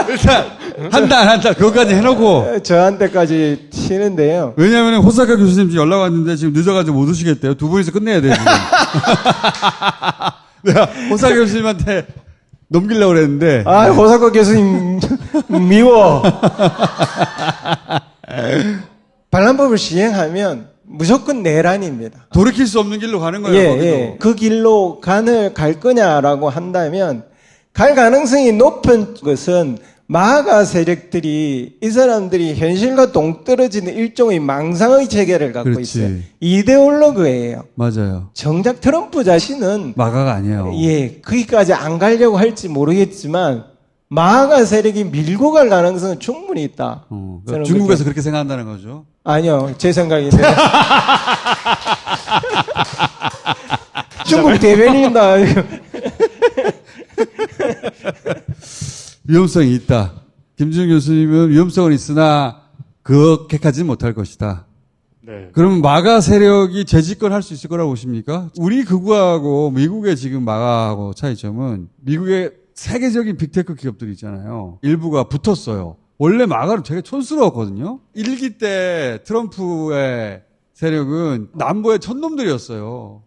일단 한다. 그것까지 해놓고 저한테까지 튀는데요. 왜냐하면 호사카 교수님 지금 연락 왔는데 지금 늦어가지고 못 오시겠대요. 두 분이서 끝내야 돼요. 지금. 내가 호사카 교수님한테 넘기려고 그랬는데. 호사카 교수님 미워. 반란법을 시행하면 무조건 내란입니다. 돌이킬 수 없는 길로 가는 거예요. 거기도. 그 길로 갈 거냐라고 한다면 갈 가능성이 높은 것은 마가 세력들이 이 사람들이 현실과 동떨어지는 일종의 망상의 체계를 갖고 그렇지. 있어요. 이데올로그예요. 맞아요. 정작 트럼프 자신은 마가가 아니에요. 거기까지 안 가려고 할지 모르겠지만 마가 세력이 밀고 갈 가능성은 충분히 있다. 그러니까 중국에서 그렇게 생각한다는 거죠. 아니요, 제 생각인데. 중국 대변인이다. 위험성이 있다. 김준일 교수님은 위험성은 있으나 그렇게까지는 못할 것이다. 네. 그러면 마가 세력이 재집권할 수 있을 거라고 보십니까? 우리 극우하고 미국의 지금 마가하고 차이점은 미국의 세계적인 빅테크 기업들이 있잖아요. 일부가 붙었어요. 원래 마가는 되게 촌스러웠거든요. 1기 때 트럼프의 세력은 남부의 촌놈들이었어요.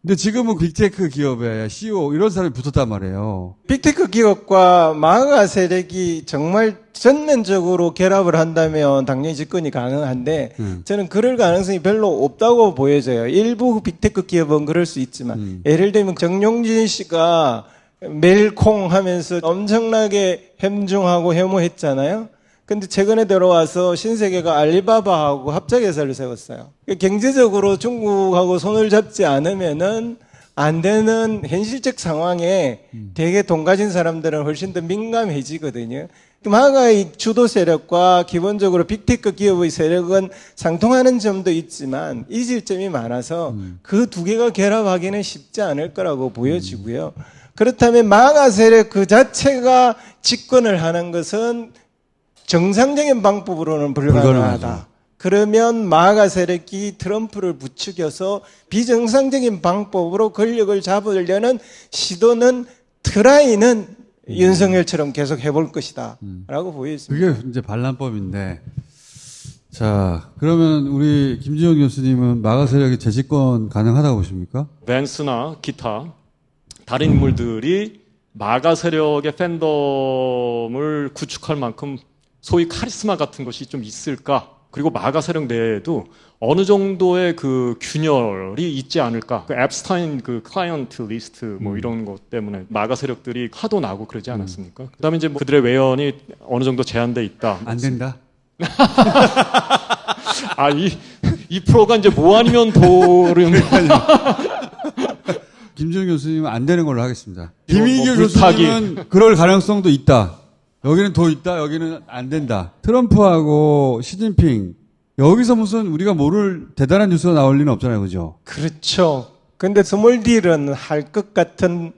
근데 지금은 빅테크 기업의 CEO 이런 사람이 붙었단 말이에요. 빅테크 기업과 마가 세력이 정말 전면적으로 결합을 한다면 당연히 집권이 가능한데 저는 그럴 가능성이 별로 없다고 보여져요. 일부 빅테크 기업은 그럴 수 있지만 예를 들면 정용진 씨가 멜콩 하면서 엄청나게 햄중하고 혐오했잖아요. 근데 최근에 들어와서 신세계가 알리바바하고 합작회사를 세웠어요. 경제적으로 중국하고 손을 잡지 않으면은 안 되는 현실적 상황에 되게 돈 가진 사람들은 훨씬 더 민감해지거든요. 마가의 주도 세력과 기본적으로 빅테크 기업의 세력은 상통하는 점도 있지만 잊을 점이 많아서 그 두 개가 결합하기는 쉽지 않을 거라고 보여지고요. 그렇다면 마가 세력 그 자체가 집권을 하는 것은 정상적인 방법으로는 불가능하다. 그러면 마가 세력이 트럼프를 부추겨서 비정상적인 방법으로 권력을 잡으려는 시도는 트라이는 윤석열처럼 계속 해볼 것이다. 라고 보여집니다. 그게 이제 반란법인데 자, 그러면 우리 김지영 교수님은 마가 세력의 재집권 가능하다고 보십니까? 밴스나 기타 다른 인물들이 마가 세력의 팬덤을 구축할 만큼 소위 카리스마 같은 것이 좀 있을까? 그리고 마가 세력 내에도 어느 정도의 그 균열이 있지 않을까? 그 앱스타인 그 클라이언트 리스트 뭐 이런 것 때문에 마가 세력들이 하도 나고 그러지 않았습니까? 그다음에 이제 뭐 그들의 외연이 어느 정도 제한돼 있다. 안 된다. 아, 이 프로가 이제 뭐 아니면 도를. 김지영 교수님은 안 되는 걸로 하겠습니다. 뭐 김희규 교수님은 그럴 가능성도 있다. 여기는 도 있다. 여기는 안 된다. 트럼프하고 시진핑 여기서 무슨 우리가 모를 대단한 뉴스가 나올 리는 없잖아요. 그죠? 그렇죠. 근데 스몰 딜은 할 것 같은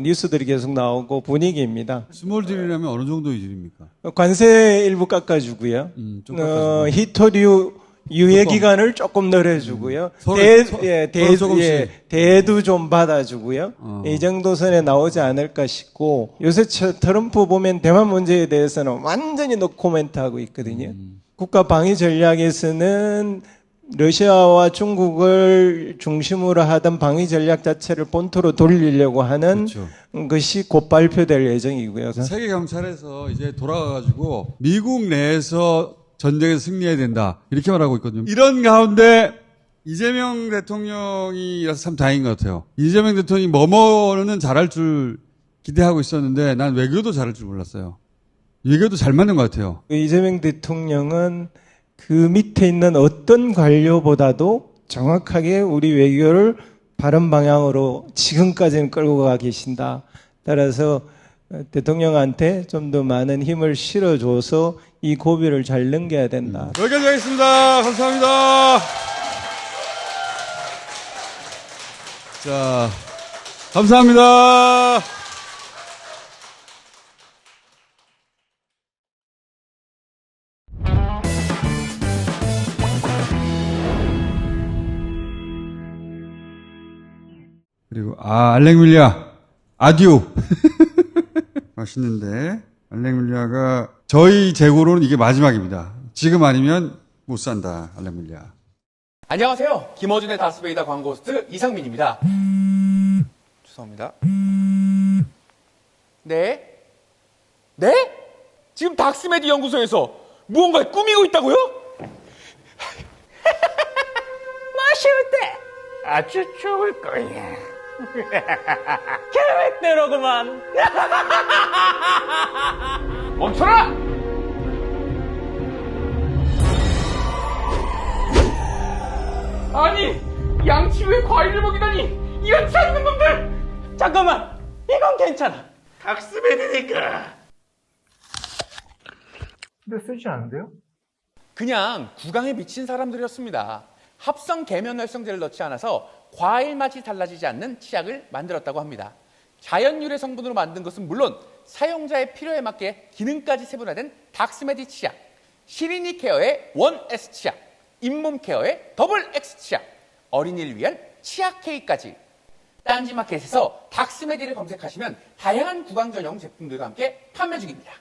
뉴스들이 계속 나오고 분위기입니다. 스몰 딜이라면 어느 정도의 딜입니까? 관세 일부 깎아주고요. 좀 깎아주고. 히토류 유예 기간을 조금 늘려주고요. 대도 좀 받아주고요. 이 정도 선에 나오지 않을까 싶고 요새 트럼프 보면 대만 문제에 대해서는 완전히 노코멘트하고 있거든요. 국가 방위 전략에서는 러시아와 중국을 중심으로 하던 방위 전략 자체를 본토로 돌리려고 하는 그렇죠. 것이 곧 발표될 예정이고요. 세계 경찰에서 이제 돌아가가지고 미국 내에서 전쟁에서 승리해야 된다 이렇게 말하고 있거든요. 이런 가운데 이재명 대통령이라서 참 다행인 것 같아요. 이재명 대통령이 뭐뭐는 잘할 줄 기대하고 있었는데 난 외교도 잘할 줄 몰랐어요. 외교도 잘 맞는 것 같아요. 이재명 대통령은 그 밑에 있는 어떤 관료보다도 정확하게 우리 외교를 바른 방향으로 지금까지는 끌고 가 계신다. 따라서 대통령한테 좀 더 많은 힘을 실어줘서 이 고비를 잘 넘겨야 된다. 여기까지 하겠습니다. 감사합니다. 자, 감사합니다. 그리고 알렉밀리아 아듀 맛있는데 알렉밀리아가 저희 재고로는 이게 마지막입니다. 지금 아니면 못 산다 알렉밀리아. 안녕하세요. 김어준의 다스베이다 광고 호스트 이상민입니다. 죄송합니다. 네? 네? 지금 닥스메디 연구소에서 무언가를 꾸미고 있다고요? 마실 때 아주 좋을 거야. 계획대로구만. 멈춰라! 아니, 양치후에 과일을 먹이다니 이런 잔인한 놈들! 잠깐만, 이건 괜찮아. 닥스메디니까. 근데 쓰지 않은데요? 그냥 구강에 미친 사람들이었습니다. 합성 계면활성제를 넣지 않아서 과일 맛이 달라지지 않는 치약을 만들었다고 합니다. 자연 유래 성분으로 만든 것은 물론 사용자의 필요에 맞게 기능까지 세분화된 닥스메디 치약, 시리니 케어의 1S 치약, 잇몸 케어의 더블 X 치약, 어린이를 위한 치약 K까지. 딴지마켓에서 닥스메디를 검색하시면 다양한 구강 전용 제품들과 함께 판매 중입니다.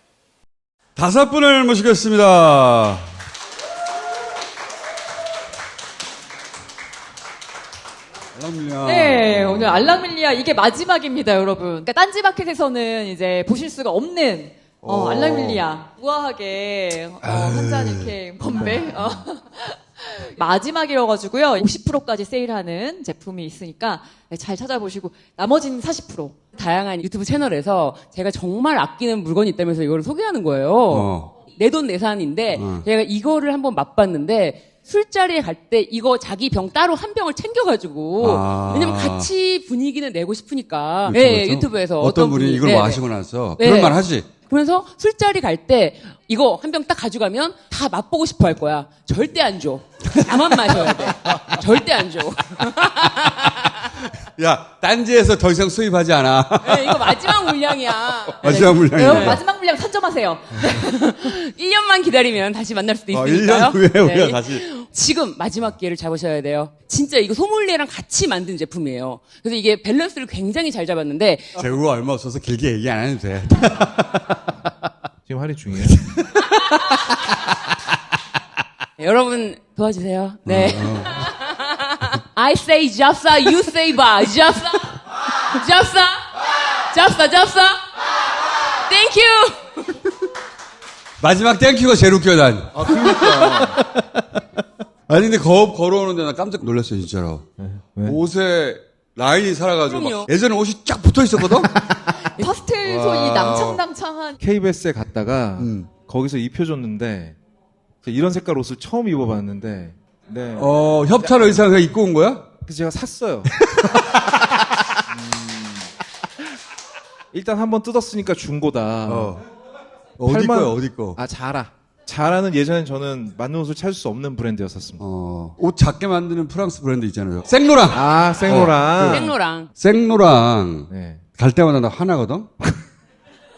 5분을 모시겠습니다. 알랑밀리아. 네, 오늘 알랑밀리아 이게 마지막입니다, 여러분. 그러니까 딴지마켓에서는 이제 보실 수가 없는 알랑밀리아 우아하게 한 잔 이렇게 건배. 마지막이라가지고요 50%까지 세일하는 제품이 있으니까 잘 찾아보시고 나머지는 40%. 다양한 유튜브 채널에서 제가 정말 아끼는 물건이 있다면서 이거를 소개하는 거예요. 내돈내산인데 제가 이거를 한번 맛봤는데 술자리에 갈 때 이거 자기 병 따로 한 병을 챙겨가지고 왜냐면 같이 분위기는 내고 싶으니까 네, 유튜브에서 어떤 분이 이걸 마시고 나서 그럴 만하지. 그래서 술자리 갈 때 이거 한 병 딱 가져가면 다 맛보고 싶어 할 거야. 절대 안 줘. 나만 마셔야 돼. 절대 안 줘. 야, 딴지에서 더 이상 수입하지 않아. 네, 이거 마지막 물량이야. 마지막 물량이야. 여러분 마지막 물량 선점하세요. 1년만 기다리면 다시 만날 수도 있으니까요. 1년 후에 우리가 다시. 지금 마지막 기회를 잡으셔야 돼요. 진짜 이거 소믈리에랑 같이 만든 제품이에요. 그래서 이게 밸런스를 굉장히 잘 잡았는데 재고가 얼마 없어서 길게 얘기 안 해도 돼. 지금 할인 중이에요? 여러분 도와주세요. 네. I say 잡사, you say 바. 잡사, 잡사, 잡사, 잡사. Thank you. 마지막 땡큐가 제일 웃겨, 난. 아, 그러니까. 아니, 근데 걸어오는데 나 깜짝 놀랐어요, 진짜로. 왜? 옷에 라인이 살아가지고. 그럼요. 막 예전에 옷이 쫙 붙어 있었거든? 파스텔 톤이 낭창낭창한. KBS에 갔다가 거기서 입혀줬는데 이런 색깔 옷을 처음 입어봤는데 네. 협찬 의상 그냥 입고 온 거야? 그래서 제가 샀어요. 일단 한번 뜯었으니까 중고다. 어디 거야, 어디 거? 아, 자라. 자라는 예전엔 저는 맞는 옷을 찾을 수 없는 브랜드였었습니다. 옷 작게 만드는 프랑스 브랜드 있잖아요. 생로랑. 아, 생로랑. 생로랑. 생로랑. 네. 갈 때마다 나 화나거든?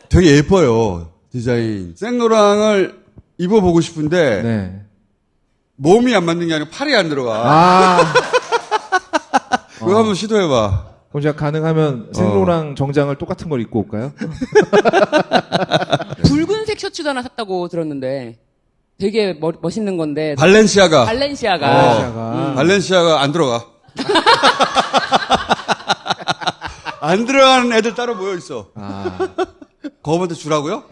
되게 예뻐요, 디자인. 생로랑을 입어보고 싶은데, 네. 몸이 안 맞는 게 아니라 팔이 안 들어가. 아. 그거 한번 시도해봐. 그럼 제가 가능하면 생로랑 정장을 똑같은 걸 입고 올까요? 붉은색 셔츠도 하나 샀다고 들었는데 되게 멋있는 건데. 발렌시아가. 발렌시아가 안 들어가. 안 들어가는 애들 따로 모여 있어. 거업한테 주라고요?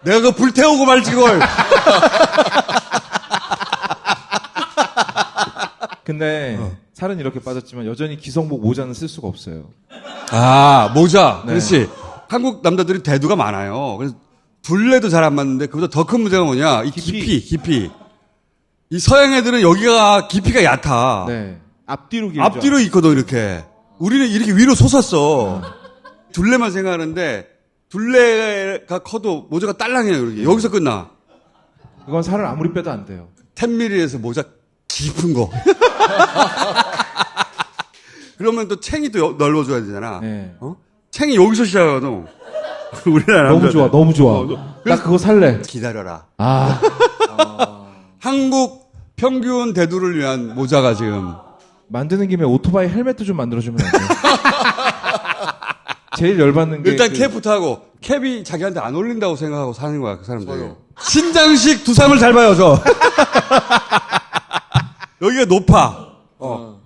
내가 그거 불태우고 말지 그걸. 근데 살은 이렇게 빠졌지만 여전히 기성복 모자는 쓸 수가 없어요. 아, 모자. 네. 그렇지. 한국 남자들이 대두가 많아요. 그래서 둘레도 잘 안 맞는데 그보다 더 큰 문제가 뭐냐? 이 깊이. 이 서양 애들은 여기가 깊이가 얕아. 네. 앞뒤로 길죠. 앞뒤로 있거든 이렇게. 우리는 이렇게 위로 솟았어. 둘레만 생각하는데 둘레가 커도 모자가 딸랑해요. 이렇게. 여기서 끝나. 그건 살을 아무리 빼도 안 돼요. 10mm에서 모자 깊은 거. 그러면 또 챙이 또 넓어줘야 되잖아. 네. 챙이 여기서 시작하거든. 우리나라 너무 남자들. 좋아, 너무 좋아. 나 그거 살래. 기다려라. 아. 한국 평균 대두를 위한 모자가 지금. 만드는 김에 오토바이 헬멧도 좀 만들어주면 안 돼요? 제일 열받는 게. 일단 캡부터 하고, 캡이 자기한테 안 어울린다고 생각하고 사는 거야, 그 사람들이. 신장식 두상을 잘 봐요, 저. 여기가 높아.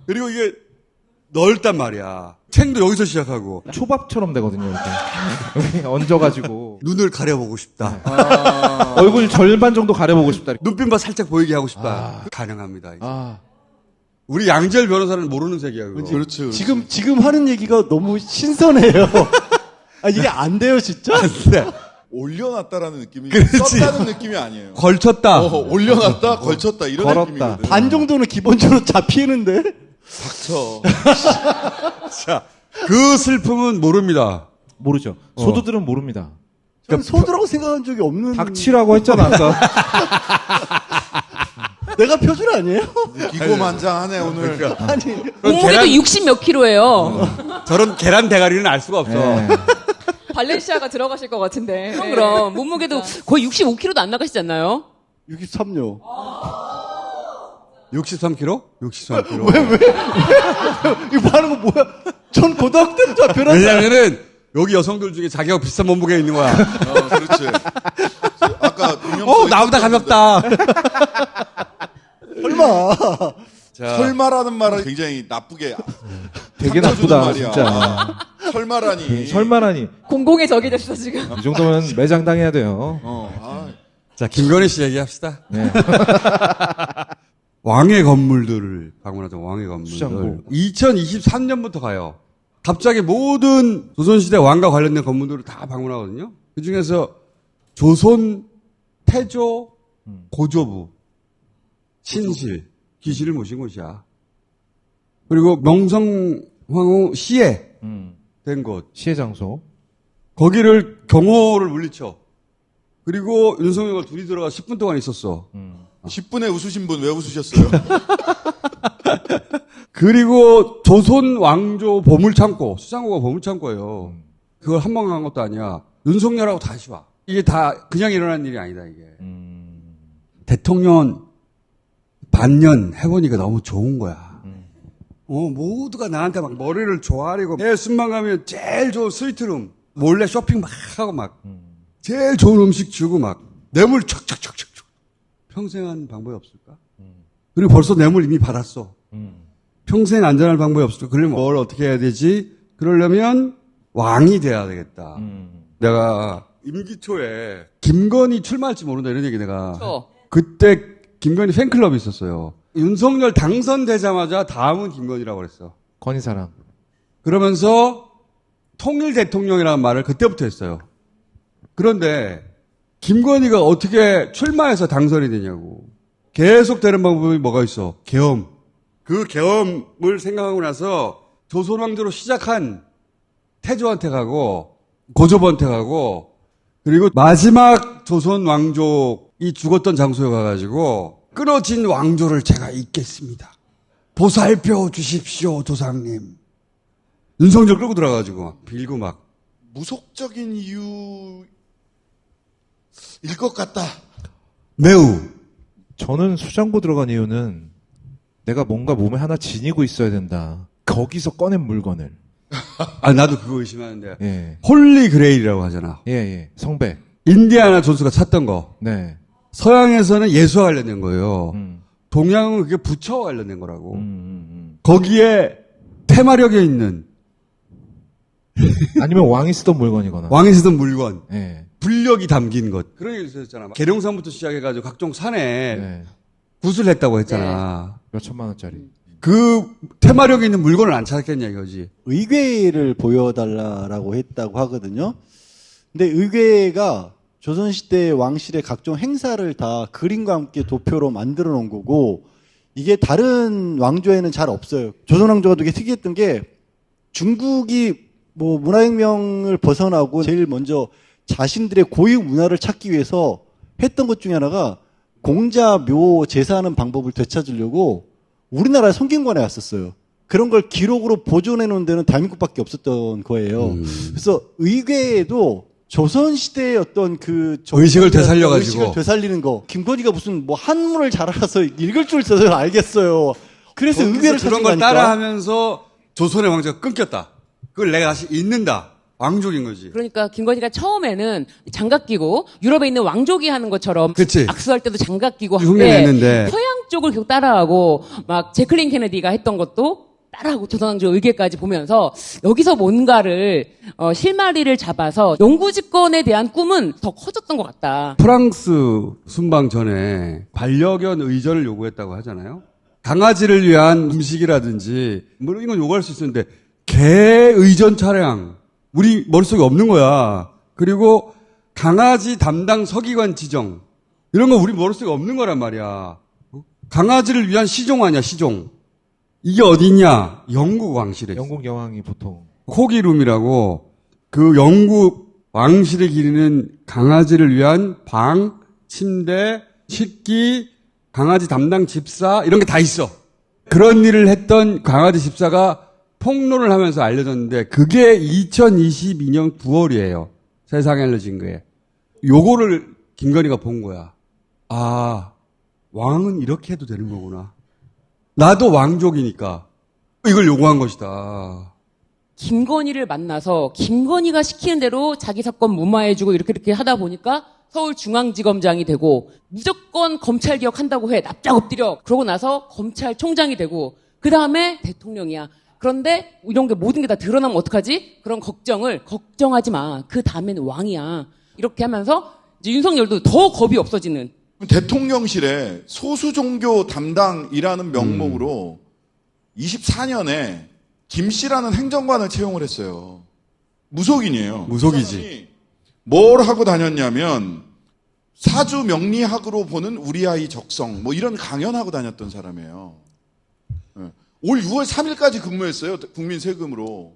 그리고 이게 넓단 말이야. 챙도 여기서 시작하고. 초밥처럼 되거든요, 이렇게. 여기 얹어가지고. 눈을 가려보고 싶다. 얼굴 절반 정도 가려보고 싶다. 눈빛만 살짝 보이게 하고 싶다. 가능합니다. 이제. 우리 양지열 변호사는 모르는 세계야, 그거. 그렇죠. 지금 하는 얘기가 너무 신선해요. 아, 이게 안 돼요, 진짜? 안 돼. 올려놨다라는 느낌이 그렇지. 썼다는 느낌이 아니에요. 걸쳤다. 올려놨다, 걸쳤다 이런 느낌이거든. 반 정도는 기본적으로 잡히는데. 닥쳐. 자, 그 슬픔은 모릅니다. 모르죠. 소두들은 모릅니다. 저는 소두라고 생각한 적이 없는. 닥치라고 했잖아, 아까. 내가 표준 아니에요? 기고만장하네, 오늘. 그러니까. 아니. 몸무게도 60 몇 킬로예요. 저런 계란 대가리는 알 수가 없어. 발렌시아가 들어가실 것 같은데. 그럼 몸무게도 거의 65kg도 안 나가시지 않나요? 63요. 63kg? 63kg. 왜? 이거 하는 거 뭐야? 전 고등학교 때부터 변한. 왜냐면은 여기 여성들 중에 자기하고 비슷한 몸무게에 있는 거야. 그렇지. 아까 나보다 가볍다. 설마. 자. 설마라는 말은 굉장히 나쁘게. 되게 나쁘다, 진짜. 설마라니. 설마라니. 공공의 적이 됐어, 지금. 이 정도면 매장 당해야 돼요. 자, 김건희 씨 얘기합시다. 네. 왕의 건물들을 방문하죠. 왕의 건물들. 수장고. 2023년부터 가요. 갑자기 모든 조선시대 왕과 관련된 건물들을 다 방문하거든요. 그 중에서 조선 태조 고조부 신실 기실을 모신 곳이야. 그리고 명성황후 시해 된 곳. 시해 장소. 거기를 경호를 물리쳐. 그리고 윤석열과 둘이 들어가 10분 동안 있었어. 10분에 웃으신 분 왜 웃으셨어요? 그리고 조선 왕조 보물창고, 수장고가 보물창고예요. 그걸 한 번 간 것도 아니야. 윤석열하고 다시 와. 이게 다 그냥 일어난 일이 아니다, 이게. 대통령 반년 해보니까 너무 좋은 거야. 모두가 나한테 막 머리를 조아리고, 내 순방 가면 제일 좋은 스위트룸, 몰래 쇼핑 막 하고 막, 제일 좋은 음식 주고 막, 뇌물 척척척척. 평생 한 방법이 없을까? 그리고 벌써 뇌물 이미 받았어. 평생 안전할 방법이 없을까? 그러면 뭘 어떻게 해야 되지? 그러려면 왕이 돼야 되겠다. 내가 임기 초에 김건희 출마할지 모른다 이런 얘기 내가. 그때 김건희 팬클럽이 있었어요. 윤석열 당선되자마자 다음은 김건희라고 그랬어. 건희사랑. 그러면서 통일 대통령이라는 말을 그때부터 했어요. 그런데 김건희가 어떻게 출마해서 당선이 되냐고. 계속 되는 방법이 뭐가 있어? 계엄. 그 계엄을 생각하고 나서 조선왕조로 시작한 태조한테 가고 고조부한테 가고 그리고 마지막 조선왕족이 죽었던 장소에 가가지고 끊어진 왕조를 제가 잇겠습니다. 보살펴 주십시오 조상님. 윤석열 끌고 들어가가지고 빌고 막. 무속적인 이유일 것 같다. 매우. 저는 수장고 들어간 이유는 내가 뭔가 몸에 하나 지니고 있어야 된다. 거기서 꺼낸 물건을. 아, 나도 그거 의심하는데. 예. 홀리 그레일이라고 하잖아. 예, 예. 성배. 인디아나 존스가 찾던 거. 네. 서양에서는 예수와 관련된 거예요. 동양은 그게 부처와 관련된 거라고. 거기에 테마력에 있는. 아니면 왕이 쓰던 물건이거나. 왕이 쓰던 물건. 예. 불력이 담긴 것. 그런 얘기 있었잖아. 계룡산부터 시작해가지고 각종 산에 구슬했다고 했잖아. 몇 천만 원짜리. 그 테마력이 있는 물건을 안 찾았겠냐 이거지. 의궤를 보여달라고 했다고 하거든요. 근데 의궤가 조선시대 왕실의 각종 행사를 다 그림과 함께 도표로 만들어 놓은 거고 이게 다른 왕조에는 잘 없어요. 조선왕조가 되게 특이했던 게 중국이 뭐 문화혁명을 벗어나고 제일 먼저 자신들의 고유 문화를 찾기 위해서 했던 것 중에 하나가 공자, 묘, 제사하는 방법을 되찾으려고 우리나라에 성균관에 왔었어요. 그런 걸 기록으로 보존해 놓은 데는 대한민국밖에 없었던 거예요. 그래서 의궤에도 조선시대의 어떤 그 의식을 되살려가지고 의식을 되살리는 거. 김건희가 무슨 뭐 한문을 잘 알아서 읽을 줄 있어서 알겠어요. 그래서 의궤를 그런 걸 따라하면서 조선의 왕조가 끊겼다. 그걸 내가 다시 잇는다. 왕족인 거지. 그러니까 김건희가 처음에는 장갑 끼고 유럽에 있는 왕족이 하는 것처럼 그치. 악수할 때도 장갑 끼고 흉내냈는데 서양 쪽을 계속 따라하고 막 제클린 케네디가 했던 것도 따라하고 조선왕조 의궤까지 보면서 여기서 뭔가를 실마리를 잡아서 영구집권에 대한 꿈은 더 커졌던 것 같다. 프랑스 순방 전에 반려견 의전을 요구했다고 하잖아요. 강아지를 위한 음식이라든지 물론 이건 요구할 수 있었는데 개 의전 차량 우리 머릿속에 없는 거야. 그리고 강아지 담당 서기관 지정 이런 거 우리 머릿속에 없는 거란 말이야. 강아지를 위한 시종 아니야 시종. 이게 어디냐? 영국 왕실에. 영국 여왕이 보통. 코기룸이라고 그 영국 왕실을 기리는 강아지를 위한 방, 침대, 식기, 강아지 담당 집사 이런 게 다 있어. 그런 일을 했던 강아지 집사가 폭로를 하면서 알려졌는데 그게 2022년 9월이에요. 세상에 알려진 거에. 요거를 김건희가 본 거야. 아, 왕은 이렇게 해도 되는 거구나. 나도 왕족이니까 이걸 요구한 것이다. 김건희를 만나서 김건희가 시키는 대로 자기 사건 무마해주고 이렇게 하다 보니까 서울중앙지검장이 되고 무조건 검찰개혁 한다고 해. 납작 엎드려. 그러고 나서 검찰총장이 되고 그 다음에 대통령이야. 그런데 이런 게 모든 게 다 드러나면 어떡하지? 그런 걱정을 걱정하지 마. 그 다음에는 왕이야. 이렇게 하면서 이제 윤석열도 더 겁이 없어지는. 대통령실에 소수 종교 담당이라는 명목으로 24년에 김 씨라는 행정관을 채용을 했어요. 무속인이에요. 무속이지. 뭘 하고 다녔냐면 사주 명리학으로 보는 우리 아이 적성 뭐 이런 강연하고 다녔던 사람이에요. 올 6월 3일까지 근무했어요. 국민 세금으로.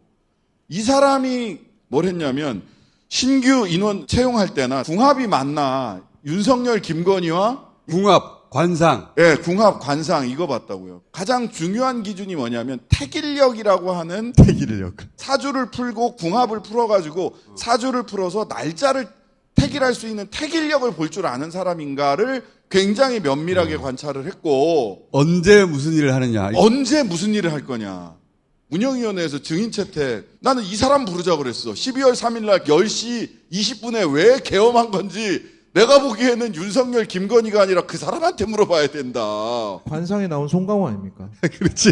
이 사람이 뭘 했냐면 신규 인원 채용할 때나 궁합이 맞나 윤석열 김건희와 궁합 관상. 예, 궁합 관상 이거 봤다고요. 가장 중요한 기준이 뭐냐면 태길력이라고 하는 태길력. 사주를 풀고 궁합을 풀어가지고 사주를 풀어서 날짜를 태길할 수 있는 태길력을 볼 줄 아는 사람인가를 굉장히 면밀하게 관찰을 했고 언제 무슨 일을 하느냐. 언제 무슨 일을 할 거냐. 운영위원회에서 증인 채택. 나는 이 사람 부르자 그랬어. 12월 3일 날 10시 20분에 왜 계엄한 건지 내가 보기에는 윤석열, 김건희가 아니라 그 사람한테 물어봐야 된다. 관상에 나온 송강호 아닙니까? 그렇지.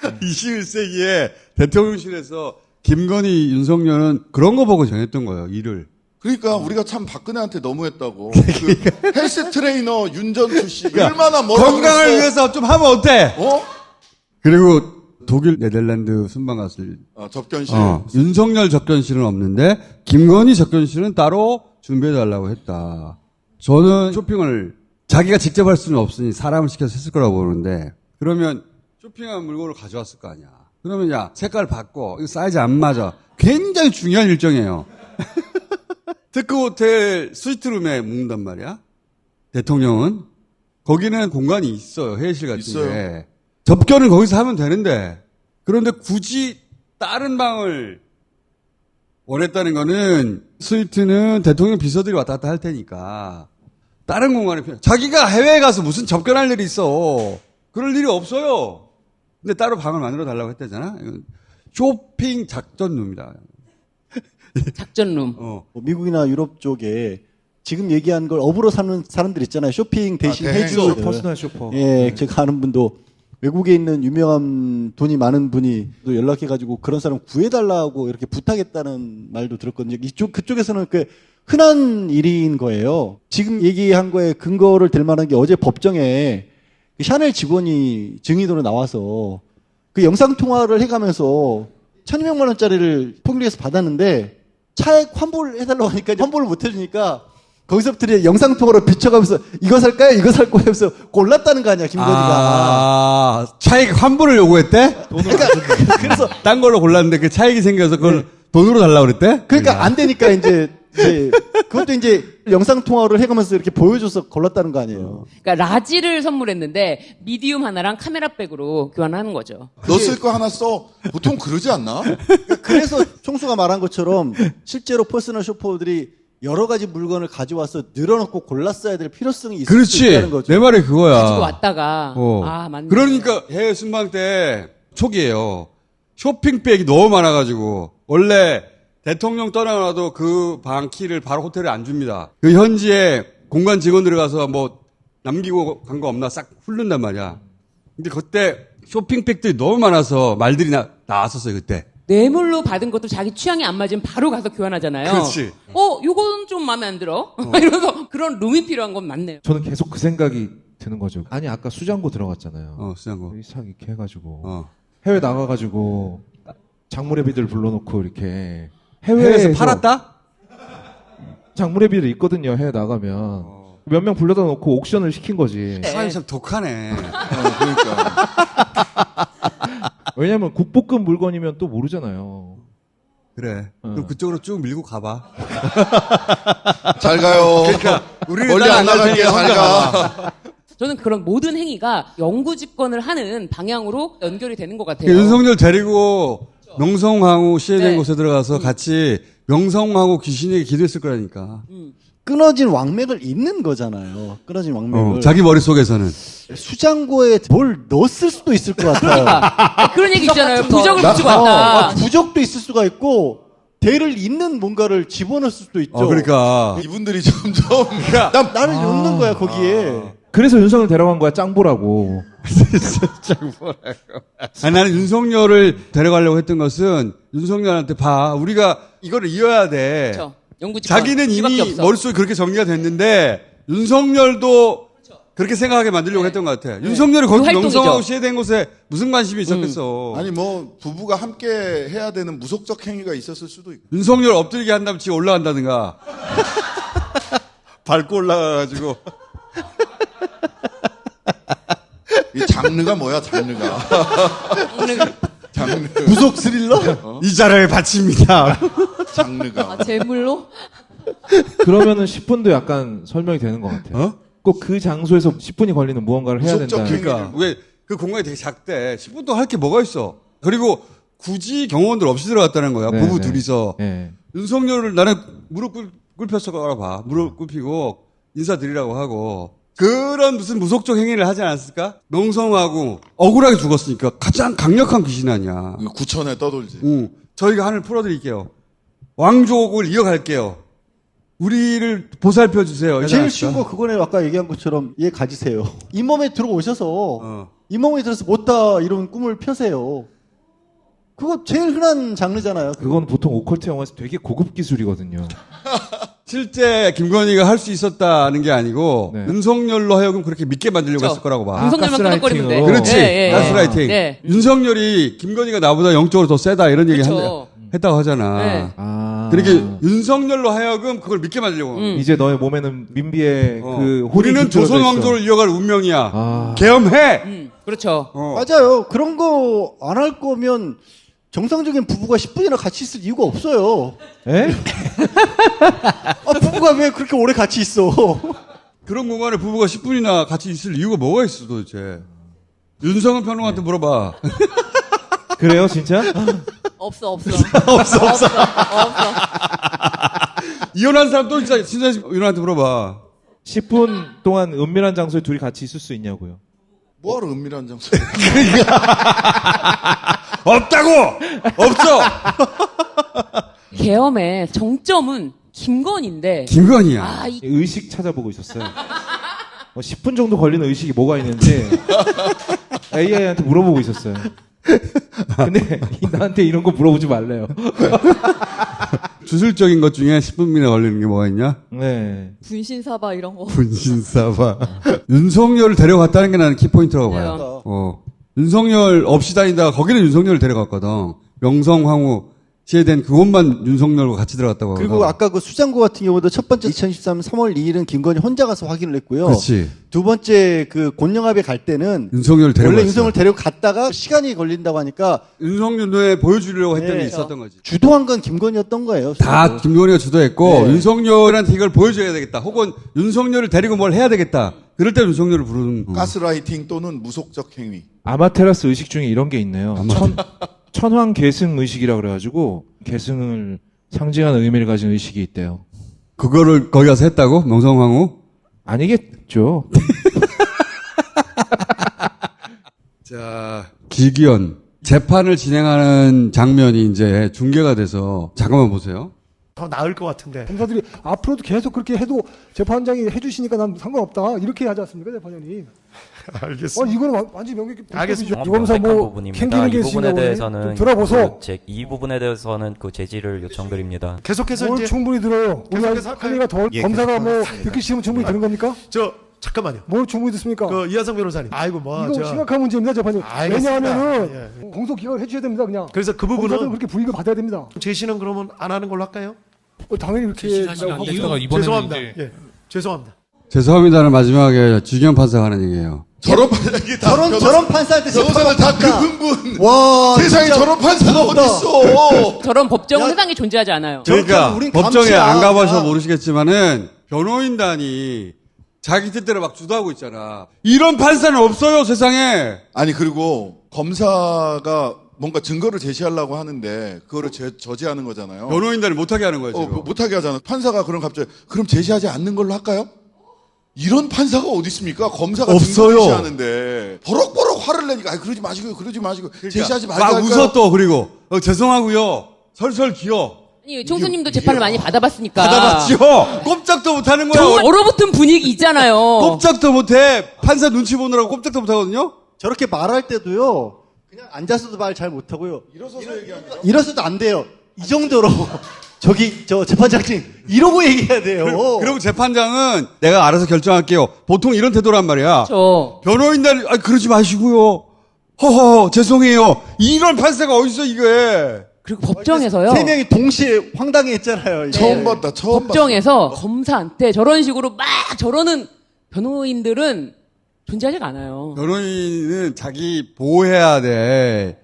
21세기에 대통령실에서 김건희, 윤석열은 그런 거 보고 정했던 거예요, 일을. 그러니까 우리가 참 박근혜한테 너무했다고. 그 헬스 트레이너 윤전투 씨 얼마나 뭐라고 건강을 그랬어. 위해서 좀 하면 어때? 그리고 독일, 네덜란드 순방 갔을 접견실. 윤석열 접견실은 없는데 김건희 접견실은 따로 준비해달라고 했다. 저는 쇼핑을 자기가 직접 할 수는 없으니 사람을 시켜서 했을 거라고 보는데 그러면 쇼핑한 물건을 가져왔을 거 아니야. 그러면 야 색깔 바꿔. 이거 사이즈 안 맞아. 굉장히 중요한 일정이에요. 특급 호텔 스위트룸에 묵는단 말이야. 대통령은 거기는 공간이 있어요. 회의실 같은 있어요. 게. 접견은 거기서 하면 되는데 그런데 굳이 다른 방을 원했다는 거는 스위트는 대통령 비서들이 왔다 갔다 할 테니까 다른 공간에 자기가 해외에 가서 무슨 접견할 일이 있어. 그럴 일이 없어요. 근데 따로 방을 만들어 달라고 했다잖아. 이건 쇼핑 작전룸이다. 작전룸. 미국이나 유럽 쪽에 지금 얘기한 걸 업으로 사는 사람들 있잖아요. 쇼핑 대신 해주는 퍼스널 쇼퍼. 예, 제가 아는 분도 외국에 있는 유명한 돈이 많은 분이 또 연락해가지고 그런 사람 구해달라고 이렇게 부탁했다는 말도 들었거든요. 그쪽에서는 그 흔한 일인 거예요. 지금 얘기한 거에 근거를 댈 만한 게 어제 법정에 그 샤넬 직원이 증인으로 나와서 그 영상통화를 해가면서 1,200만 원짜리를 폭리에서 받았는데 차액 환불해달라고 하니까 환불을 못 해주니까 거기서부터 영상통화로 비춰가면서 이거 살까요? 이거 살 거예요? 하면서 골랐다는 거 아니야, 김건희가. 차액 환불을 요구했대? 그러니까 그래서 딴 걸로 골랐는데 그 차익이 생겨서 그걸 돈으로 달라고 그랬대? 그러니까 안 되니까 이제 그것도 이제 영상통화를 해가면서 이렇게 보여줘서 골랐다는 거 아니에요. 그러니까 라지를 선물했는데 미디움 하나랑 카메라백으로 교환하는 거죠. 너 쓸 거 하나 써. 보통 그러지 않나? 그래서 총수가 말한 것처럼 실제로 퍼스널 쇼퍼들이 여러 가지 물건을 가져와서 늘어놓고 골랐어야 될 필요성이 있을 수 있다는 거죠. 내 말이 그거야. 가지고 왔다가 맞네. 그러니까 해외 순방 때 초기에요. 쇼핑백이 너무 많아가지고 원래 대통령 떠나가도 그 방 키를 바로 호텔에 안 줍니다. 그 현지에 공간 직원들이 가서 뭐 남기고 간 거 없나 싹 훑는단 말이야. 근데 그때 쇼핑백들이 너무 많아서 말들이 나왔었어요 그때. 뇌물로 받은 것도 자기 취향에 안 맞으면 바로 가서 교환하잖아요. 그렇지. 요건 좀 마음에 안 들어. 이러면서 그런 룸이 필요한 건 맞네요. 저는 계속 그 생각이 드는 거죠. 아니 아까 수장고 들어갔잖아요. 수장고. 싹 이렇게 해가지고 해외 나가가지고 장무례비들 불러놓고 이렇게 해외에서 팔았다? 장무례비들 있거든요. 해외 나가면 몇 명 불러다 놓고 옥션을 시킨 거지. 사람이 참 독하네. 그러니까. 왜냐면 국보급 물건이면 또 모르잖아요. 그래. 그럼 그쪽으로 쭉 밀고 가봐. 잘 가요. 그러니까 우리는 멀리 안 나갈게. 잘 가. 저는 그런 모든 행위가 영구 집권을 하는 방향으로 연결이 되는 것 같아요. 윤석열 데리고 명성황후 시해된 곳에 들어가서 같이 명성황후 귀신에게 기도했을 거라니까. 끊어진 왕맥을 잇는 거잖아요. 끊어진 왕맥을. 자기 머릿속에서는. 수장고에 뭘 넣었을 수도 있을 것 같아요. 그런 얘기 있잖아요. 부적을 붙이고 왔다. 부적도 있을 수가 있고 대를 잇는 뭔가를 집어넣을 수도 있죠. 그러니까 이분들이 점점 나를 넣는 거야 거기에. 그래서 윤석열 데려간 거야 짱보라고. 짱보라고. 아니 나는 윤석열을 데려가려고 했던 것은 윤석열한테 우리가 이거를 이어야 돼. 그렇죠. 자기는 이미 머릿속에 그렇게 정리가 됐는데 윤석열도 그렇게 생각하게 만들려고 했던 것 같아. 윤석열이 거기 명성하고 시해된 곳에 무슨 관심이 있었겠어. 아니 뭐 부부가 함께 해야 되는 무속적 행위가 있었을 수도 있고. 윤석열 엎드리게 한다면 지가 올라간다든가. 밟고 올라가가지고. 이 장르가 뭐야 장르가. 장르. 무속 스릴러? 이자를 바칩니다. 장르가. 제물로? 그러면은 10분도 약간 설명이 되는 것 같아요. 꼭 그 장소에서 10분이 걸리는 무언가를 해야 된다. 그러니까 왜 그 공간이 되게 작대. 10분도 할 게 뭐가 있어. 그리고 굳이 경호원들 없이 들어갔다는 거야. 부부 둘이서. 윤석열을 나는 무릎 꿇혔어 봐. 무릎 꿇히고 인사드리라고 하고. 그런 무슨 무속적 행위를 하지 않았을까? 명성하고 억울하게 죽었으니까 가장 강력한 귀신 아니야. 구천에 떠돌지. 저희가 한을 풀어드릴게요. 왕족을 이어갈게요. 우리를 보살펴 주세요. 제일 쉬운 거 그거네요. 아까 얘기한 것처럼 얘 가지세요. 잇몸에 들어오셔서 잇몸에 들어서 못다 이런 꿈을 펴세요. 그거 제일 흔한 장르잖아요. 그건 보통 오컬트 영화에서 되게 고급 기술이거든요. 실제 김건희가 할 수 있었다는 게 아니고 윤석열로 하여금 그렇게 믿게 만들려고 했을 거라고 봐. 윤석열만 끄덕거리면 돼. 그렇지. 가스라이팅. 윤석열이 김건희가 나보다 영적으로 더 세다 이런 얘기 했다고 하잖아. 그러니까 윤석열로 하여금 그걸 믿게 만들려고. 이제 너의 몸에는 민비의 그 우리는 조선 왕조를 이어갈 운명이야. 계엄해. 그렇죠. 맞아요. 그런 거 안 할 거면 정상적인 부부가 10분이나 같이 있을 이유가 없어요. 에? 부부가 왜 그렇게 오래 같이 있어? 그런 공간에 부부가 10분이나 같이 있을 이유가 뭐가 있어 도대체. 윤성은 평론가한테 물어봐. 그래요 진짜? 없어. 이혼한 사람 또 진짜 윤호한테 물어봐. 10분 동안 은밀한 장소에 둘이 같이 있을 수 있냐고요. 뭐하러 은밀한 장소? 없다고! 없어! 계엄의 정점은 김건희인데. 김건희야. 의식 찾아보고 있었어요. 10분 정도 걸리는 의식이 뭐가 있는지 AI한테 물어보고 있었어요. 근데 나한테 이런 거 물어보지 말래요. 주술적인 것 중에 10분이나 걸리는 게 뭐가 있냐? 네. 분신사바 이런 거. 분신사바. 윤석열을 데려갔다는 게 나는 키포인트라고 봐요. 윤석열 없이 다니다가 거기는 윤석열을 데려갔거든. 명성황후 씨에 대한 그것만 윤석열과 같이 들어갔다고 하거든. 그리고 아까 그 수장고 같은 경우도 첫 번째 2013년 3월 2일은 김건희 혼자 가서 확인을 했고요. 그렇지. 두 번째 그 곤영합에 갈 때는 윤석열을 데려갔어. 원래 윤석열을 데려갔다가 시간이 걸린다고 하니까 윤석열 눈에 보여주려고 했던 게 있었던 거지. 주도한 건 김건희였던 거예요. 다 김건희가 주도했고 윤석열한테 이걸 보여줘야 되겠다. 혹은 윤석열을 데리고 뭘 해야 되겠다. 그럴 때 윤석열을 부르는. 가스라이팅 또는 무속적 행위. 아마테라스 의식 중에 이런 게 있네요. 천황 계승 의식이라 그래가지고 계승을 상징하는 의미를 가진 의식이 있대요. 그거를 거기 가서 했다고? 명성황후? 아니겠죠. 자, 기기현. 재판을 진행하는 장면이 이제 중계가 돼서 잠깐만 보세요. 더 나을 것 같은데. 검사들이 앞으로도 계속 그렇게 해도 재판장이 해주시니까 난 상관없다. 이렇게 하지 않습니까, 재판장님? 알겠습니다. 이거는 완전히 명백히 알겠습니다. 이 검사 뭐 캥기는 게 이 부분에 있으냐고 대해서는 들어보소. 이 부분에 대해서는 그 제지를 요청드립니다. 계속해서 이제 충분히 들어요. 계속해서 할리가 더 검사가 뭐 듣기 싫으면 충분히 들은 겁니까? 잠깐만요. 뭘 충분히 듣습니까? 이하성 변호사님. 아이고 뭐 이거 심각한 문제입니다, 재판님. 알겠습니다. 왜냐하면은 공소 기각을 해주셔야 됩니다, 그냥. 그래서 그 부분은 검사들은 그렇게 불이익을 받아야 됩니다. 제시는 그러면 안 하는 걸로 할까요? 당연히 그렇게 죄송합니다. 죄송합니다. 죄송합니다는 마지막에 주기현 판사가 하는 얘기예요. 저런 판사, 저런 판사한테 변호사들 다 그 흥분. 와, 세상에 저런 판사가 어딨어. 저런 법정은 세상에 존재하지 않아요. 그러니까 법정에 안 가봐서 모르시겠지만은 변호인단이 자기 뜻대로 막 주도하고 있잖아. 이런 판사는 없어요, 세상에. 아니, 그리고 검사가 뭔가 증거를 제시하려고 하는데 그거를 저지하는 거잖아요. 변호인단이 못하게 하는 거지. 못하게 하잖아. 판사가 그럼 제시하지 않는 걸로 할까요? 이런 판사가 어디 있습니까? 검사가 없어요. 증거 제시하는데 버럭버럭 화를 내니까 그러지 마시고요. 그러니까 제시하지 말고 막 웃어 또 그리고 죄송하고요. 설설 기어. 아니, 총수님도 재판을 많이 받아봤으니까. 받아봤죠. 꼼짝도 못하는 거야. 정말 얼어붙은 분위기 있잖아요. 꼼짝도 못해. 판사 눈치 보느라고 꼼짝도 못하거든요. 저렇게 말할 때도요. 그냥 앉아서도 말 잘 못하고요. 일어서도 안 돼요. 이 정도로 저 재판장님 이러고 얘기해야 돼요. 그리고 재판장은 내가 알아서 결정할게요. 보통 이런 태도란 말이야. 변호인단이 그러지 마시고요. 허허 죄송해요. 이런 판사가 어딨어 이게. 그리고 법정에서요. 세 명이 동시에 황당해했잖아요. 처음 봤다. 법정에서 검사한테 저런 식으로 막 저러는 변호인들은 존재하지가 않아요. 변호인은 자기 보호해야 돼.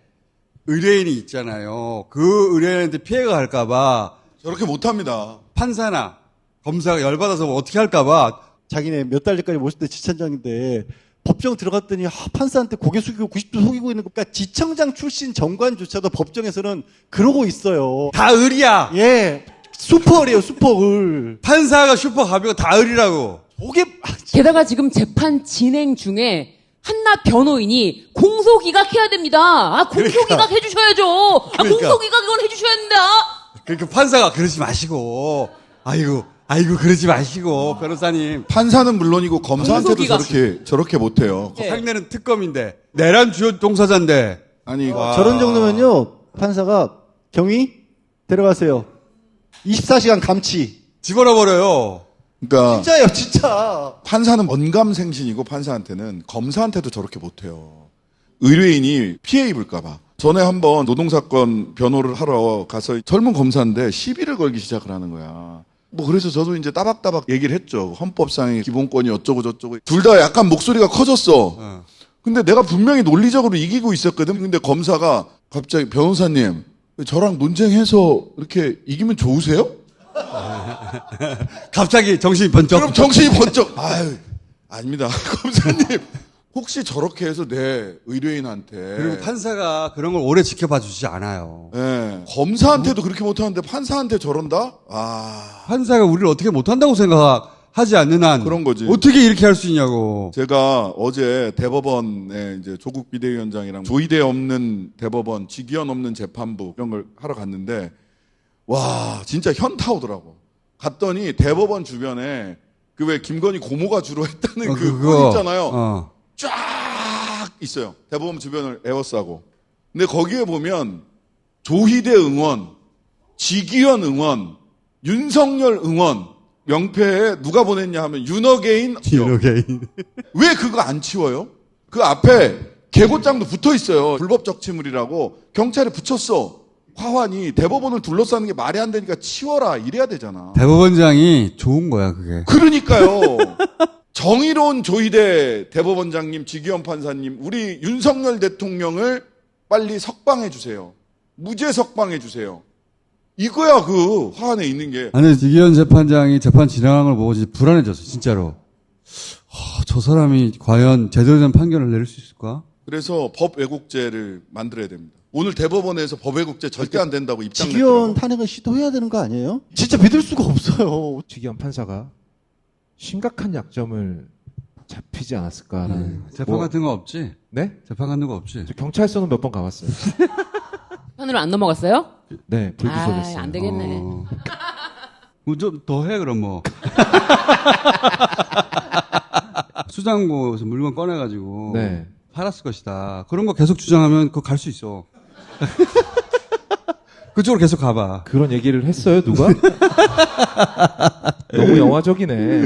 의뢰인이 있잖아요. 그 의뢰인한테 피해가 갈까봐 저렇게 못합니다. 판사나 검사가 열받아서 뭐 어떻게 할까봐. 자기네 몇 달 전까지 모실 때 지청장인데 법정 들어갔더니 판사한테 고개 숙이고 90도 속이고 있는 거. 그러니까 지청장 출신 정관조차도 법정에서는 그러고 있어요. 다 을이야. 예, 슈퍼을이에요. 슈퍼을. 판사가 슈퍼 가비고 다 을이라고. 게다가 지금 재판 진행 중에 한나 변호인이 공소기각해야 됩니다. 공소기각 해주셔야죠. 그러니까. 공소기각 이건 해주셔야 된다. 그러니까 판사가 그러지 마시고, 아이고 아이고 그러지 마시고 변호사님. 판사는 물론이고 검사한테도 공소기가. 저렇게 못해요. 상대는 특검인데 내란 주요 동사자인데. 아니 저런 정도면요 판사가 경위 데려가세요. 24시간 감치. 집어넣어 버려요. 그러니까 진짜예요, 진짜. 판사는 언감생신이고 판사한테는 검사한테도 저렇게 못해요. 의뢰인이 피해 입을까봐. 전에 한번 노동사건 변호를 하러 가서 젊은 검사인데 시비를 걸기 시작을 하는 거야. 뭐 그래서 저도 이제 따박따박 얘기를 했죠. 헌법상의 기본권이 어쩌고 저쩌고. 둘 다 약간 목소리가 커졌어. 근데 내가 분명히 논리적으로 이기고 있었거든. 근데 검사가 갑자기 변호사님 저랑 논쟁해서 이렇게 이기면 좋으세요? 갑자기 정신이 번쩍. 그럼 정신이 번쩍. 아유, 아닙니다. 검사님. 혹시 저렇게 해서 내 의뢰인한테. 그리고 판사가 그런 걸 오래 지켜봐 주지 않아요. 네. 검사한테도 그렇게 못하는데 판사한테 저런다? 아. 판사가 우리를 어떻게 못한다고 생각하지 않는 한. 그런 거지. 어떻게 이렇게 할 수 있냐고. 제가 어제 대법원에 이제 조국 비대위원장이랑 조의대 없는 대법원, 직위원 없는 재판부 이런 걸 하러 갔는데 와, 진짜 현타 오더라고. 갔더니 대법원 주변에 그 왜 김건희 고모가 주로 했다는 그거 있잖아요. 쫙 있어요. 대법원 주변을 에워싸고. 근데 거기에 보면 조희대 응원, 직위원 응원, 윤석열 응원, 명패에 누가 보냈냐 하면 윤어게인. 왜 그거 안 치워요? 그 앞에 개고장도 붙어 있어요. 불법적 침울이라고 경찰에 붙였어. 화환이 대법원을 둘러싸는 게 말이 안 되니까 치워라 이래야 되잖아. 대법원장이 좋은 거야 그게. 그러니까요. 정의로운 조희대 대법원장님, 직위원 판사님, 우리 윤석열 대통령을 빨리 석방해 주세요. 무죄 석방해 주세요. 이거야 그 화환에 있는 게. 아니 직위원 재판장이 재판 진행한 걸 보고 진짜 불안해졌어 진짜로. 저 사람이 과연 제대로 된 판결을 내릴 수 있을까? 그래서 법 왜곡죄를 만들어야 됩니다. 오늘 대법원에서 법 왜곡죄 절대 안 된다고 입장 냈더라고. 직위원 탄핵을 시도해야 되는 거 아니에요? 진짜 믿을 수가 없어요. 직위원 판사가 심각한 약점을 잡히지 않았을까라는. 재판 같은 거 없지? 네? 재판 같은 거 없지? 저 경찰서는 몇 번 가봤어요. 편으로 안 넘어갔어요? 네, 불기소됐어요. 안 되겠네. 좀 더 해 그럼 뭐. 수장고에서 물건 꺼내가지고 네. 팔았을 것이다. 그런 거 계속 주장하면 그거 갈 수 있어. 그쪽으로 계속 가봐. 그런 얘기를 했어요 누가? 너무 영화적이네.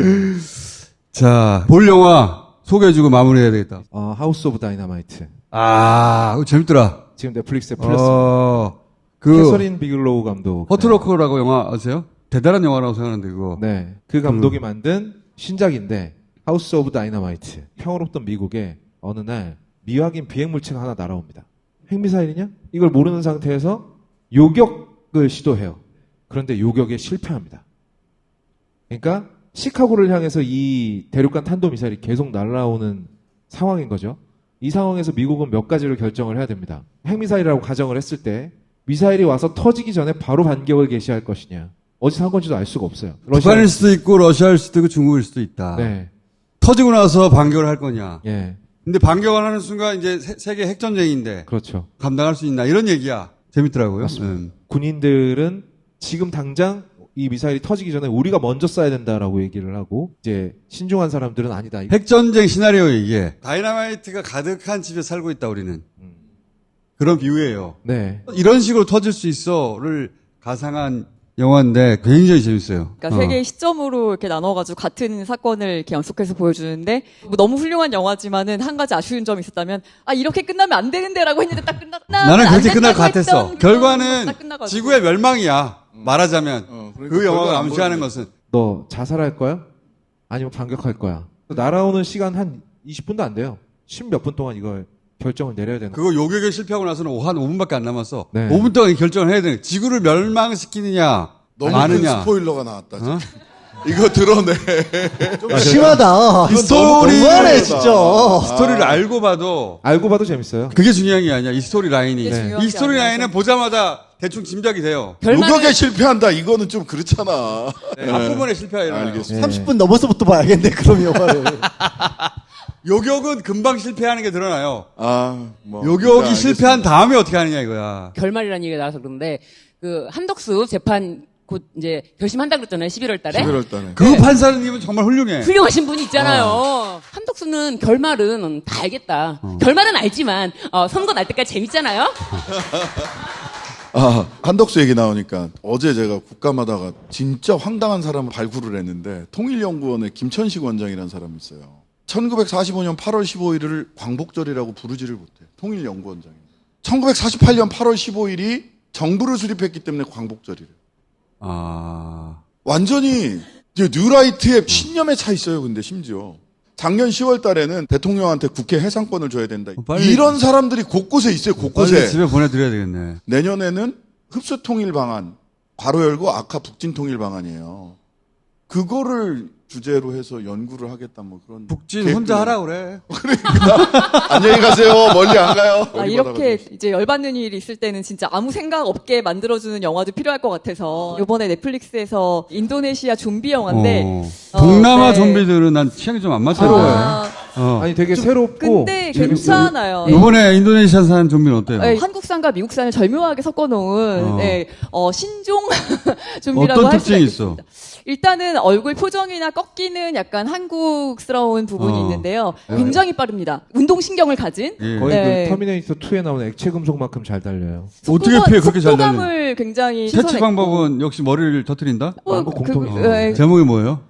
자, 볼 영화 소개해주고 마무리해야 되겠다. 하우스 오브 다이너마이트. 그거 재밌더라. 지금 넷플릭스에 풀렸습니다. 캐서린 비글로우 감독. 허트로커라고 영화 아세요? 대단한 영화라고 생각하는데 그거. 네, 그 감독이 만든 신작인데 하우스 오브 다이너마이트. 평화롭던 미국에 어느 날 미확인 비행물체가 하나 날아옵니다. 핵미사일이냐? 이걸 모르는 상태에서 요격을 시도해요. 그런데 요격에 실패합니다. 그러니까 시카고를 향해서 이 대륙간 탄도미사일이 계속 날아오는 상황인 거죠. 이 상황에서 미국은 몇 가지를 결정을 해야 됩니다. 핵미사일이라고 가정을 했을 때 미사일이 와서 터지기 전에 바로 반격을 개시할 것이냐. 어디서 한 건지도 알 수가 없어요. 북한일 수도 있고 러시아일 수도 있고 중국일 수도 있다. 네. 터지고 나서 반격을 할 거냐. 예. 근데 반격을 하는 순간 이제 세계 핵전쟁인데. 그렇죠. 감당할 수 있나 이런 얘기야. 재밌더라고요. 군인들은 지금 당장 이 미사일이 터지기 전에 우리가 먼저 쏴야 된다라고 얘기를 하고 이제 신중한 사람들은 아니다. 핵전쟁 시나리오 이게. 다이너마이트가 가득한 집에 살고 있다 우리는. 그런 비유예요. 네. 이런 식으로 터질 수 있어를 가상한 영화인데 굉장히 재밌어요. 그러니까 세 개의 시점으로 이렇게 나눠가지고 같은 사건을 이렇게 연속해서 보여주는데 뭐 너무 훌륭한 영화지만은 한 가지 아쉬운 점이 있었다면 이렇게 끝나면 안 되는데라고 했는데 딱 끝나. 나는 그렇게 끝날 것 같았어. 결과는 지구의 멸망이야. 말하자면 그 영화가 암시하는 것은 너 자살할 거야? 아니면 반격할 거야? 날아오는 시간 한 20분도 안 돼요. 10몇 분 동안 이걸 결정을 내려야 되는. 그거 요격에 실패하고 나서는 한 5분밖에 안 남았어. 네. 5분 동안 결정을 해야 되는. 지구를 멸망시키느냐, 너무 마느냐. 큰 스포일러가 나왔다. 지금. 이거 드러내. 좀 심하다. 이 스토리 너무하네 진짜. 스토리를 알고 봐도 재밌어요. 그게 중요한 게 아니야. 이 스토리 라인이. 네. 이 스토리 라인은 보자마자 대충 짐작이 돼요. 요격에 실패한다. 이거는 좀 그렇잖아. 네. 앞부분에 실패가 일어나요. 알겠습니다. 30분 넘어서부터 봐야겠네 그럼 영화를. 요격은 금방 실패하는 게 드러나요. 뭐. 요격이 실패한 다음에 어떻게 하느냐 이거야. 결말이라는 얘기가 나와서 그런데 그 한덕수 재판 곧 이제 결심한다 그랬잖아요. 11월 달에. 11월 달에. 그 판사님은 정말 훌륭해. 훌륭하신 분이 있잖아요. 한덕수는 결말은 다 알겠다. 결말은 알지만 선거 날 때까지 재밌잖아요. 한덕수 얘기 나오니까 어제 제가 국감하다가 진짜 황당한 사람을 발굴을 했는데 통일연구원의 김천식 원장이라는 사람이 있어요. 1945년 8월 15일을 광복절이라고 부르지를 못해. 통일연구원장이. 1948년 8월 15일이 정부를 수립했기 때문에 광복절이래요. 완전히 뉴라이트의 신념에 차 있어요. 근데 심지어 작년 10월 달에는 대통령한테 국회 해상권을 줘야 된다. 이런 사람들이 곳곳에 있어요. 곳곳에. 빨리 집에 보내드려야 되겠네. 내년에는 흡수통일 방안, 괄호 열고 아카 북진통일 방안이에요. 그거를 주제로 해서 연구를 하겠다 뭐 그런. 북진 혼자 하라 그래. 그러니까 안녕히 가세요. 멀리 안 가요. 이렇게 이제 열받는 일이 있을 때는 진짜 아무 생각 없게 만들어주는 영화도 필요할 것 같아서 이번에 넷플릭스에서 인도네시아 좀비 영화인데 동남아 좀비들은 난 취향이 좀 안 맞더라고요. 아니 되게 새롭고. 근데 괜찮아요. 이번에 인도네시아산 좀비는 어때요? 한국산과 미국산을 절묘하게 섞어놓은 신종 좀비라고 어떤 할 수가 특징이 있습니다. 있어? 일단은 얼굴 표정이나 꺾이는 약간 한국스러운 부분이 있는데요. 굉장히 빠릅니다. 운동신경을 가진. 거의 그 터미네이터 2에 나오는 액체 금속만큼 잘 달려요. 어떻게 피해 그렇게 잘 달려? 속도감을 굉장히 퇴치 방법은 역시 머리를 터뜨린다? 공통이에요. 제목이 뭐예요?